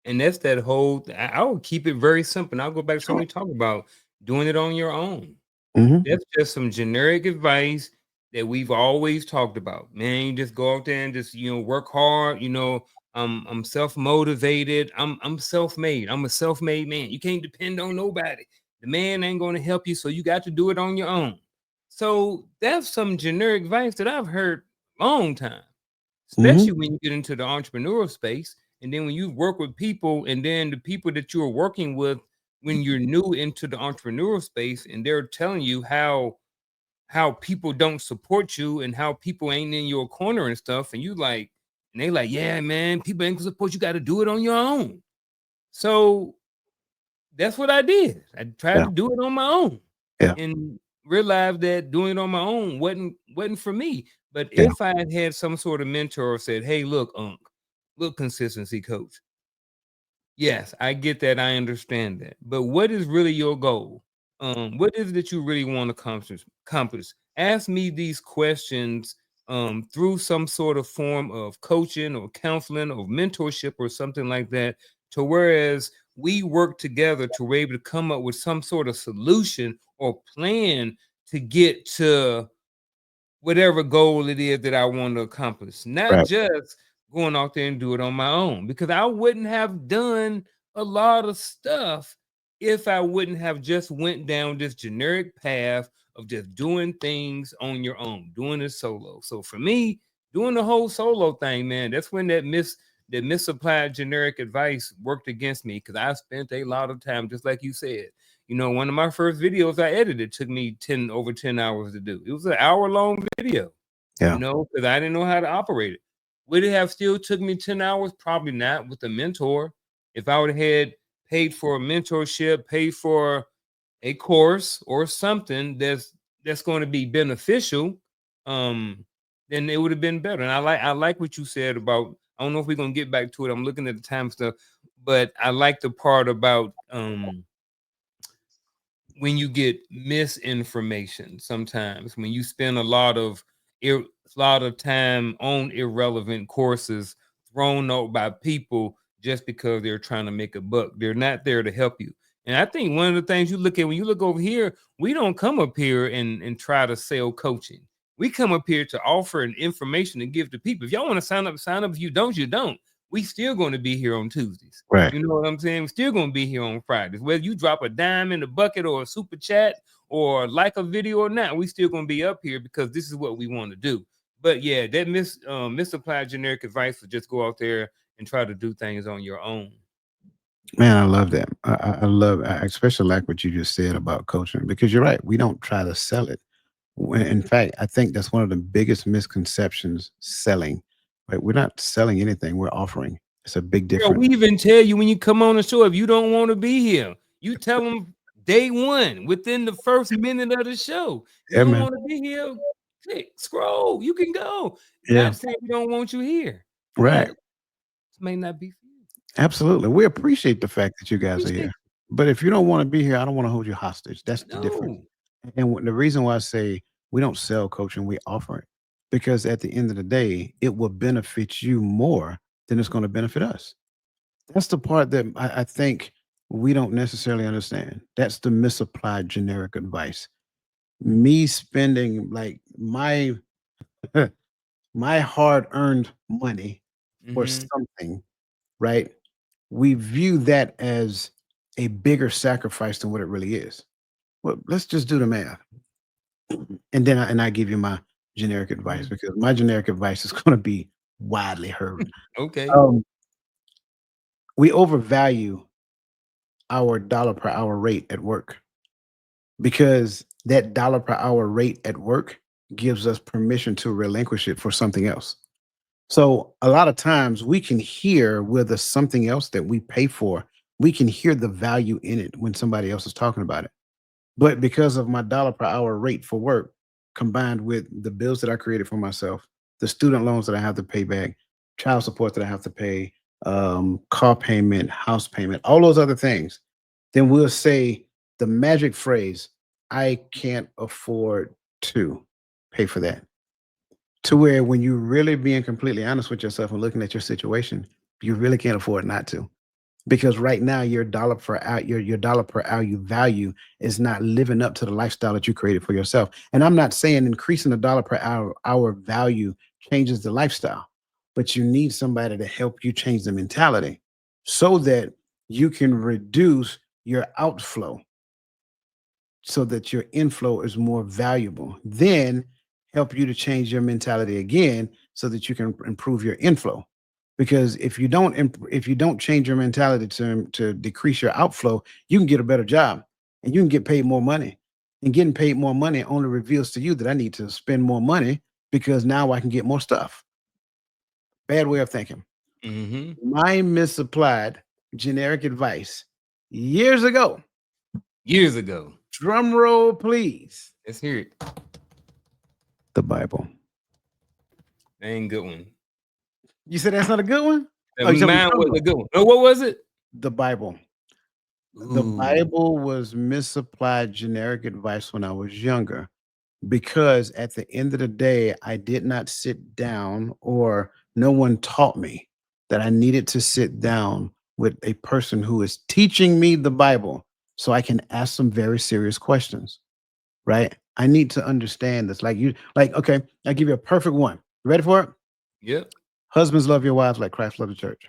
and that's that whole I would keep it very simple. And I'll go back to something Sure. we talked about. doing it on your own. Mhm. That's just some generic advice that we've always talked about. Man, you just go out there and just, work hard. I'm self-motivated. I'm self-made. I'm a self-made man. You can't depend on nobody. The man ain't going to help you, so you got to do it on your own. So that's some generic advice that I've heard long time, Mhm. especially when you get into the entrepreneurial space. And then when you work with people, and then the people that you're working with when you're new into the entrepreneurial space, and they're telling you how people don't support you and how people ain't in your corner and stuff, and you like, and they like, yeah, man, people ain't gonna support you, got to do it on your own. So that's what I did. I tried Yeah. to do it on my own Yeah. and realized that doing it on my own wasn't for me. But Yeah. if I had some sort of mentor or said, hey, look, look, consistency coach. Yes, I get that. I understand that. But what is really your goal? What is it that you really want to accomplish? Ask me these questions through some sort of form of coaching or counseling or mentorship or something like that. To whereas we work together to be able to come up with some sort of solution or plan to get to whatever goal it is that I want to accomplish, not Right. just going out there and do it on my own, because I wouldn't have done a lot of stuff if I wouldn't have just went down this generic path of just doing things on your own, doing it solo. So for me, doing the whole solo thing, man, that's when that misapplied generic advice worked against me, because I spent a lot of time, just like you said. One of my first videos I edited took me over 10 hours to do. It was an hour-long video, Yeah. because I didn't know how to operate it. Would it have still took me 10 hours? Probably not with a mentor. If I would have had paid for a mentorship, paid for a course or something that's going to be beneficial, um, then it would have been better. And I like what you said about, I don't know if we're gonna get back to it. I'm looking at the time stuff, but I like the part about when you get misinformation sometimes, when you spend a lot of time on irrelevant courses thrown out by people just because they're trying to make a buck. They're not there to help you. And I think one of the things you look at when you look over here, we don't come up here and try to sell coaching. We come up here to offer an information to give to people. If y'all want to sign up, sign up. If you don't, you don't. We still going to be here on Tuesdays. Right. You know what I'm saying? We're still gonna be here on Fridays. Whether you drop a dime in the bucket or a super chat or like a video or not, we still gonna be up here because this is what we want to do. But yeah, that misapplied generic advice to just go out there and try to do things on your own. Man, I love that. I especially like what you just said about coaching because you're right. We don't try to sell it. In fact, I think that's one of the biggest misconceptions selling. Right? We're not selling anything. We're offering. It's a big Girl, difference. we even tell you when you come on the show, if you don't want to be here, you tell them day one, within the first minute of the show. You Yeah, don't man. want to be here, click, scroll, you can go. Yeah. Not saying we don't want you here, Right. but this may not be for you. Absolutely. We appreciate the fact that you guys are Appreciate here. But if you don't want to be here, I don't want to hold you hostage. That's the difference. no. And the reason why I say we don't sell coaching, we offer it. Because at the end of the day, it will benefit you more than it's going to benefit us. That's the part that I think we don't necessarily understand. That's the misapplied generic advice. Me spending like my my hard-earned money for Mhm. something, right? We view that as a bigger sacrifice than what it really is. Well, let's just do the math. And then I give you my generic advice Mhm. because my generic advice is going to be widely heard. Okay. Um, we overvalue our dollar per hour rate at work because that dollar per hour rate at work gives us permission to relinquish it for something else. So a lot of times we can hear with the something else that we pay for, we can hear the value in it when somebody else is talking about it. But because of my dollar per hour rate for work, combined with the bills that I created for myself, the student loans that I have to pay back, child support that I have to pay, car payment, house payment, all those other things, then we'll say the magic phrase, I can't afford to pay for that. To where when you're really being completely honest with yourself and looking at your situation, you really can't afford not to. because right now your dollar per hour, your dollar per hour you value is not living up to the lifestyle that you created for yourself. And I'm not saying increasing the dollar per hour value changes the lifestyle, but you need somebody to help you change the mentality so that you can reduce your outflow so that your inflow is more valuable. Then help you to change your mentality again so that you can improve your inflow. Because if you don't change your mentality to decrease your outflow, you can get a better job and you can get paid more money. And getting paid more money only reveals to you that I need to spend more money because now I can get more stuff. Bad way of thinking. Mm-hmm. My misapplied generic advice years ago. Years ago. Drum roll, please. Let's hear it. The Bible. That ain't a good one. You said that's not a good one? That Oh, you told me mine was stronger. a good one. No, what was it? The Bible. The Ooh. Bible was misapplied generic advice when I was younger because at the end of the day, I did not sit down or no one taught me that I needed to sit down with a person who is teaching me the Bible so I can ask some very serious questions, right? I need to understand this. Okay, I'll give you a perfect one. You ready for it? Yep. Husbands love your wives like Christ loved the church.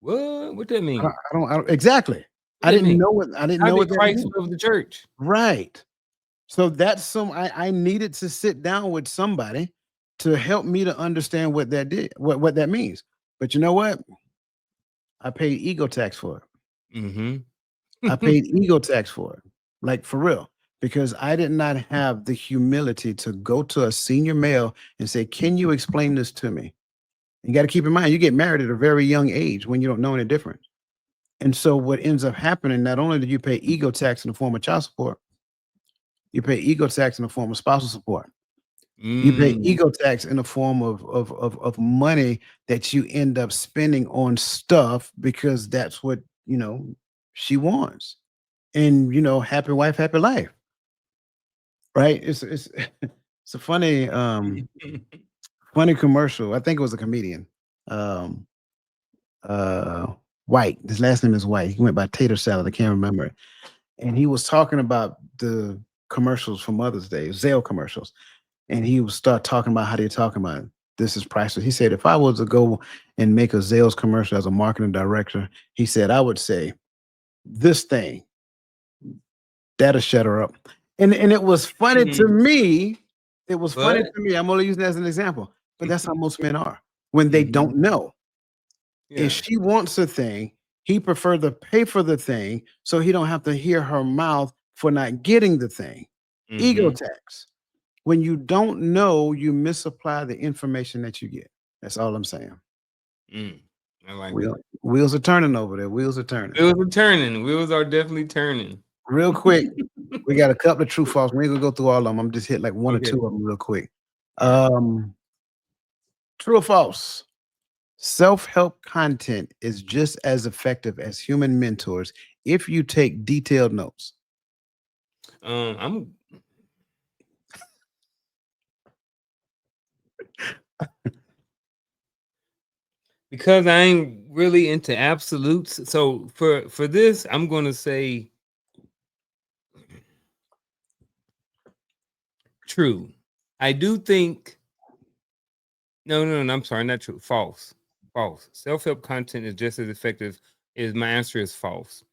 What? What that mean? I don't exactly. What that mean? I didn't How know did what that Christ meant. love the church? Right. So that's I needed to sit down with somebody to help me to understand what that means. But you know what? I paid ego tax for it. Mm-hmm. I paid ego tax for it. Like for real. Because I did not have the humility to go to a senior male and say, "Can you explain this to me?" You got to keep in mind, you get married at a very young age when you don't know any different. And so what ends up happening, not only do you pay ego tax in the form of child support, you pay ego tax in the form of spousal support. You pay Mm. ego tax in the form of money that you end up spending on stuff because that's what, she wants. And, happy wife, happy life, right? It's it's a funny commercial. I think it was a comedian. Um uh White. His last name is White. He went by Tater Salad. I can't remember. And he was talking about the commercials for Mother's Day, Zelle commercials. And he would start talking about how they're talking about this is priceless. He said, if I was to go and make a Zales commercial as a marketing director, he said, I would say this thing, that'll shut her up. And it was funny to Mm. me. It was funny But to me. I'm only using that as an example, but that's how most men are when they mm-hmm. don't know. If Yeah. she wants a thing, he prefer to pay for the thing so he don't have to hear her mouth for not getting the thing. Ego Mm-hmm. tax. When you don't know, you misapply the information that you get. That's all I'm saying. Mm. I like it. Wheels are turning over there. Wheels are turning. Wheels are turning. Wheels are definitely turning. Real quick, we got a couple of true false. We ain't gonna go through all of them. I'm just hit like one or Okay. two of them real quick. All right. True or false? Self-help content is just as effective as human mentors if you take detailed notes. I'm because I ain't really into absolutes. So for this, I'm gonna say true. I do think no, I'm sorry, not true. False. False. Self-help content is just as effective as my answer is false.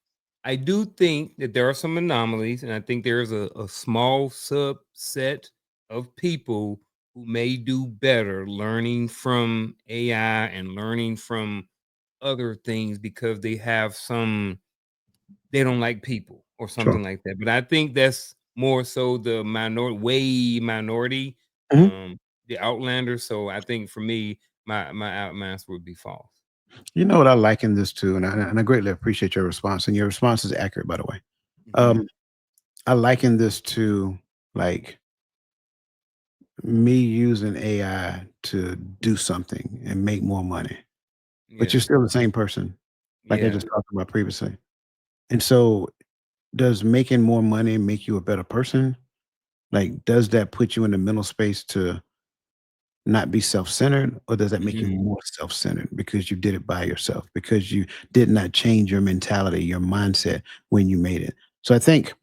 I do think that there are some anomalies, and I think there's a small subset of people who may do better learning from AI and learning from other things because they don't like people or Sure. something like that. But I think that's more so the minority, Mhm. um, the outlander. So I think for me, my answer would be false. You know what I liken this to, and I greatly appreciate your response, and your response is accurate, by the way. Hmm. Um, I liken this to like me using AI to do something and make more money, but Yeah, you're still the same person, like I yeah. just talked about previously. And so, does making more money make you a better person? Like, does that put you in the mental space to not be self-centered, or does that make you Mhm. more self-centered because you did it by yourself, because you did not change your mentality, your mindset when you made it? So I think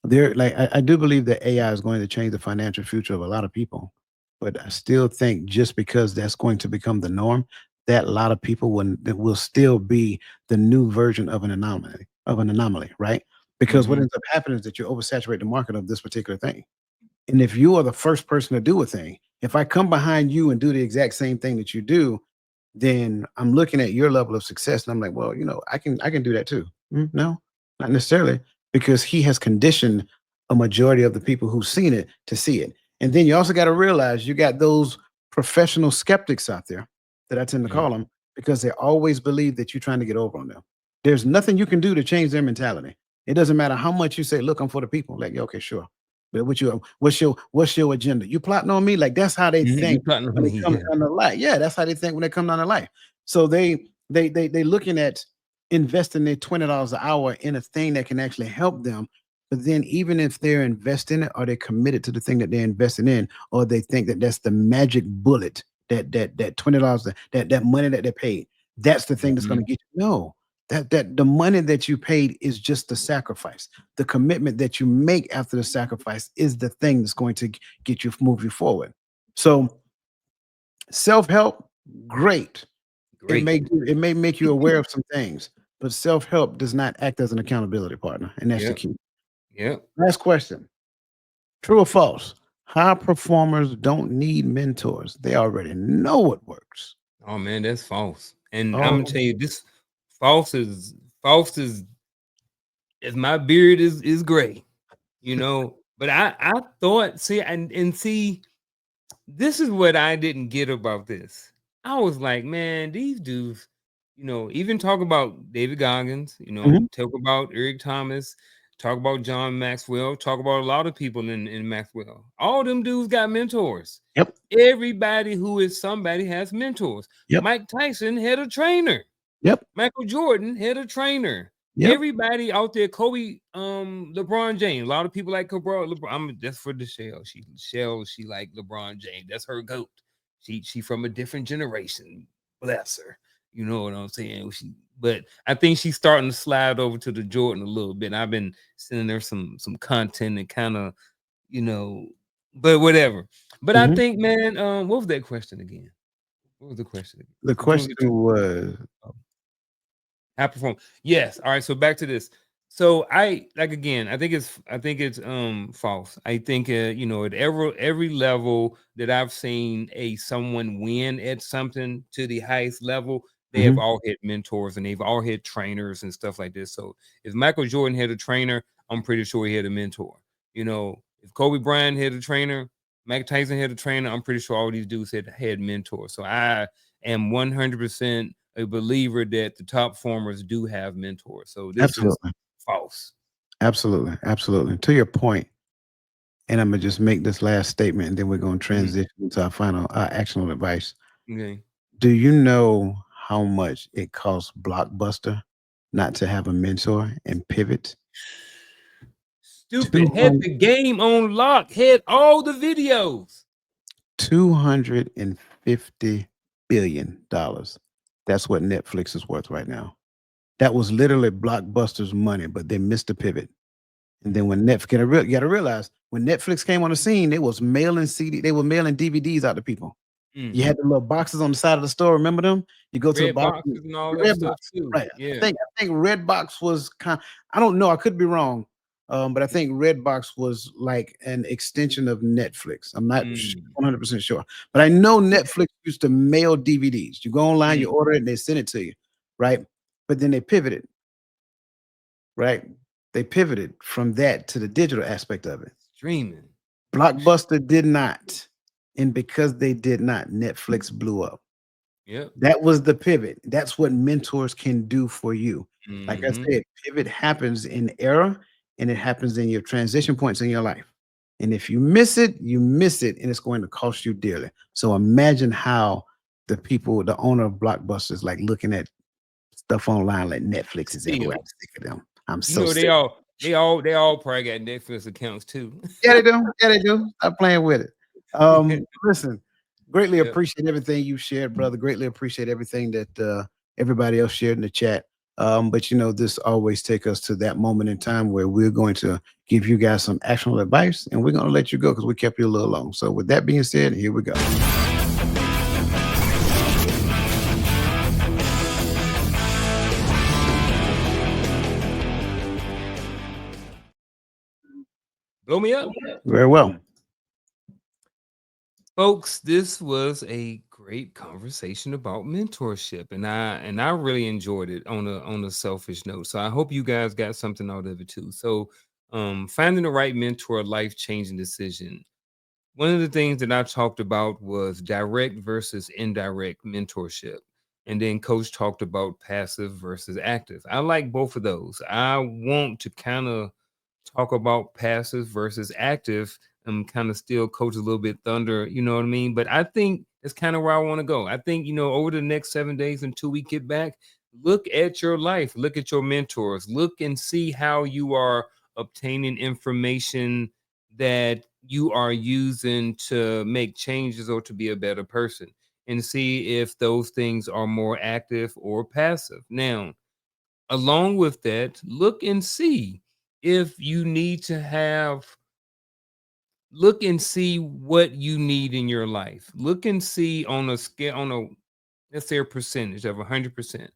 I do believe that AI is going to change the financial future of a lot of people, but I still think just because that's going to become the norm, that a lot of people will still be the new version of an anomaly, right? Because what Mhm. ends up happening is that you oversaturate the market of this particular thing. And if you are the first person to do a thing, if I come behind you and do the exact same thing that you do, then I'm looking at your level of success and I'm like, well, I can do that too. No, not necessarily, because he has conditioned a majority of the people who've seen it to see it. And then you also got to realize you got those professional skeptics out there that I tend to Yeah. call them, because they always believe that you're trying to get over on them. There's nothing you can do to change their mentality. It doesn't matter how much you say, look, I'm for the people. Like, yeah, okay, sure. But what's your agenda? You plotting on me? Like that's how they Mhm. You think plotting on when me, it comes yeah. down to life. Yeah, that's how they think when they come down to life. So they looking at investing their $20 an hour in a thing that can actually help them. But then even if they're investing it, are they committed to the thing that they're investing in, or they think that that's the magic bullet, that $20, that money that they paid, that's the thing that's going Mhm. to get you? No, that the money that you paid is just the sacrifice. The commitment that you make after the sacrifice is the thing that's going to get you move you forward. So self-help, great. Great. It may make you aware of some things, but self-help does not act as an accountability partner, and that's the Yep. key. Yep. Last question. True or false? High performers don't need mentors. They already know what works. Oh man, that's false. And I'm gonna Oh, tell you this false is as my beard is gray, you know. But I thought, see, and see, this is what I didn't get about this. I was like, man, these dudes, even talk about David Goggins, mhm, talk about Eric Thomas, talk about John Maxwell, talk about a lot of people in Maxwell. All them dudes got mentors. yep, Everybody who is somebody has mentors. yep, Mike Tyson had a trainer. yep, Michael Jordan had a trainer. yep. Everybody out there, Kobe, LeBron James. A lot of people like LeBron. That's for the Shell. She like LeBron James. That's her goat. She from a different generation. Bless her. You know what I'm saying? But I think she's starting to slide over to the Jordan a little bit. I've been sending her some content and kind of, you know, but whatever. But I Mhm. think, man, what was that question again? What was the question again? The Completely question took me off. was, High perform. Yes. All right. So back to this. So I like again. I think it's false. I think at every level that I've seen a someone win at something to the highest level, they have mhm, all had mentors and they've all had trainers and stuff like this. So if Michael Jordan had a trainer, I'm pretty sure he had a mentor. If Kobe Bryant had a trainer, Mike Tyson had a trainer, I'm pretty sure all these dudes had mentors. So I am 100% a believer that the top formers do have mentors. So this is absolutely, false. absolutely, absolutely. To your point, and I'm gonna just make this last statement, and then we're gonna Mhm. transition to our actionable advice. Okay. Do you know how much it costs Blockbuster not to have a mentor and pivot? Stupid. Had 200 the game on lock. Had all the videos. $250 billion. That's what Netflix is worth right now. That was literally Blockbuster's money, but they missed the pivot. And then when Netflix, you gotta realize when Netflix came on the scene, they were mailing DVDs out to people. You Mhm. had the little boxes on the side of the store. Remember them? You go to the Red box, boxes and all the that red box, stuff too. right? Yeah. I think Redbox was kind. I don't know. I could be wrong, but I think Redbox was like an extension of Netflix. I'm not Mm. 100% sure, but I know Netflix used to mail DVDs. You go online, you Mm. order it, and they send it to you, right? But then they pivoted, right? They pivoted from that to the digital aspect of it. Streaming. Blockbuster did not, and because they did not, Netflix blew up. Yep. That was the pivot. That's what mentors can do for you. Like I Mhm. said, pivot happens in era and it happens in your transition points in your life. And if you miss it, and it's going to cost you dearly. So imagine how the owner of Blockbuster is like looking at stuff online like Netflix is everywhere. I'm Still. sick of them. I'm You so know, they sick. all they all they all probably got Netflix accounts too. Yeah, they do. Yeah, they do. Stop playing with it. Listen. Greatly Yep. appreciate everything you shared, brother. Greatly appreciate everything that everybody else shared in the chat. But this always take us to that moment in time where we're going to give you guys some actionable advice, and we're going to let you go because we kept you a little long. So, with that being said, here we go. Blow me up. Very well. Folks, this was a great conversation about mentorship, and I really enjoyed it on a selfish note. So I hope you guys got something out of it too. So finding the right mentor, life-changing decision. One of the things that I talked about was direct versus indirect mentorship. And then coach talked about passive versus active. I like both of those. I want to kind of talk about passive versus active and kind of still coach a little bit thunder, you know what I mean? But I think that's kind of where I want to go. I think, over the next 7 days until we get back, look at your life, look at your mentors, look and see how you are obtaining information that you are using to make changes or to be a better person, and see if those things are more active or passive. Now, along with that, look and see if you need to have look and see what you need in your life. Look and see on a scale, let's say a percentage of 100%.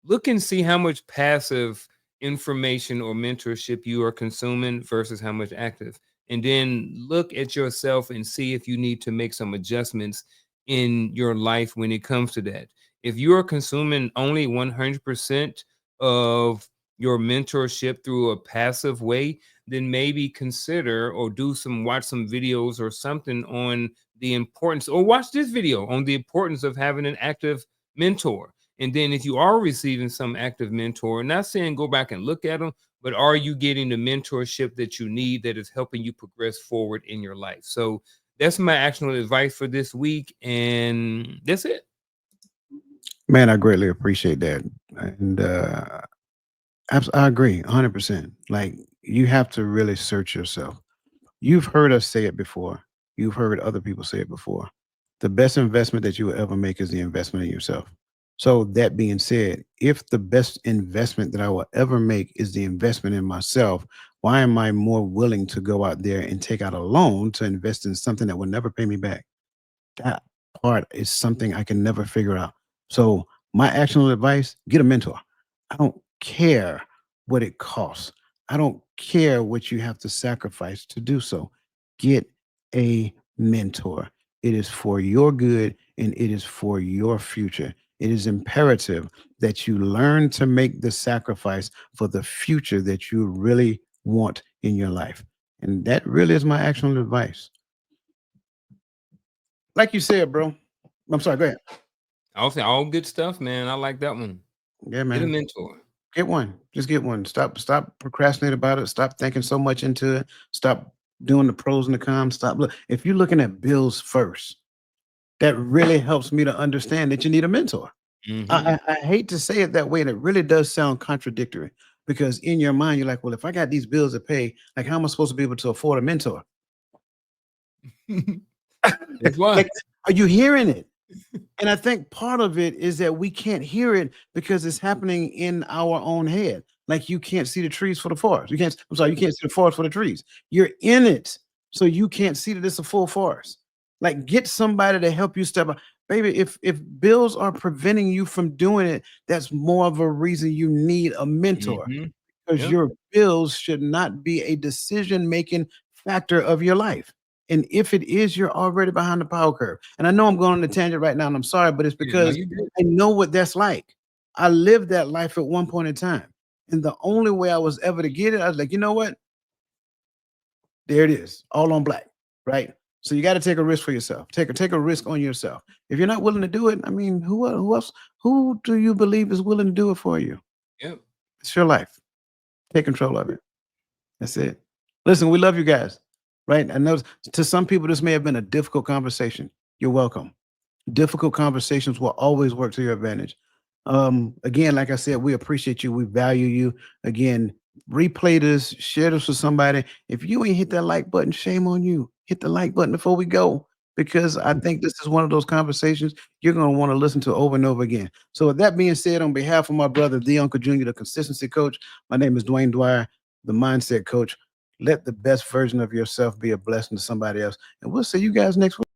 Look and see how much passive information or mentorship you are consuming versus how much active. And then look at yourself and see if you need to make some adjustments in your life when it comes to that. If you are consuming only 100% of your mentorship through a passive way, then maybe consider or watch some videos or something on the importance, or watch this video on the importance of having an active mentor. And then if you are receiving some active mentor, not saying go back and look at them, but are you getting the mentorship that you need that is helping you progress forward in your life? So that's my actionable advice for this week. And that's it. Man, I greatly appreciate that. And I agree 100%. Like, you have to really search yourself. You've heard us say it before. You've heard other people say it before. The best investment that you will ever make is the investment in yourself. So, that being said, if the best investment that I will ever make is the investment in myself, why am I more willing to go out there and take out a loan to invest in something that will never pay me back? That part is something I can never figure out. So, my actionable advice: get a mentor. I don't care what it costs. I don't care what you have to sacrifice to do so. Get a mentor. It is for your good and it is for your future. It is imperative that you learn to make the sacrifice for the future that you really want in your life. And that really is my actionable advice. Like you said, bro. I'm sorry, go ahead. I'll say all good stuff, man. I like that one. Yeah, Get a man. mentor. Get one. Just get one. Stop procrastinating about it. Stop thinking so much into it. Stop doing the pros and the cons. Stop look. If you're looking at bills first, that really helps me to understand that you need a mentor. Hmm. I hate to say it that way, and it really does sound contradictory because in your mind you're like, well, if I got these bills to pay, like how am I supposed to be able to afford a mentor? That's why. Like, are you hearing it? And I think part of it is that we can't hear it because it's happening in our own head. Like, you can't see the trees for the forest. I'm sorry, you can't see the forest for the trees. You're in it, so you can't see that it's a full forest. Like, get somebody to help you step up. Baby, if bills are preventing you from doing it, that's more of a reason you need a mentor, Hmm. because Yep. your bills should not be a decision-making factor of your life. And if it is, you're already behind the power curve. And I know I'm going on a tangent right now, and I'm sorry, but it's Yeah, no, because you did. I know what that's like. I lived that life at one point in time. And the only way I was ever to get it, I was like, you know what? There it is, all on black, right? So you got to take a risk for yourself. Take a risk on yourself. If you're not willing to do it, I mean, who else? Who do you believe is willing to do it for you? Yep. It's your life. Take control of it. That's it. Listen, we love you guys, right? I know to some people this may have been a difficult conversation. You're welcome. Difficult conversations will always work to your advantage. Again, like I said, we appreciate you. We value you. Again, replay this, share this with somebody. If you ain't hit that like button, shame on you. Hit the like button before we go. because I think this is one of those conversations you're going to want to listen to over and over again. So, with that being said, on behalf of my brother, the Uncle Jr., the consistency coach, my name is Dwayne Dwyer, the mindset coach. Let the best version of yourself be a blessing to somebody else. And we'll see you guys next week.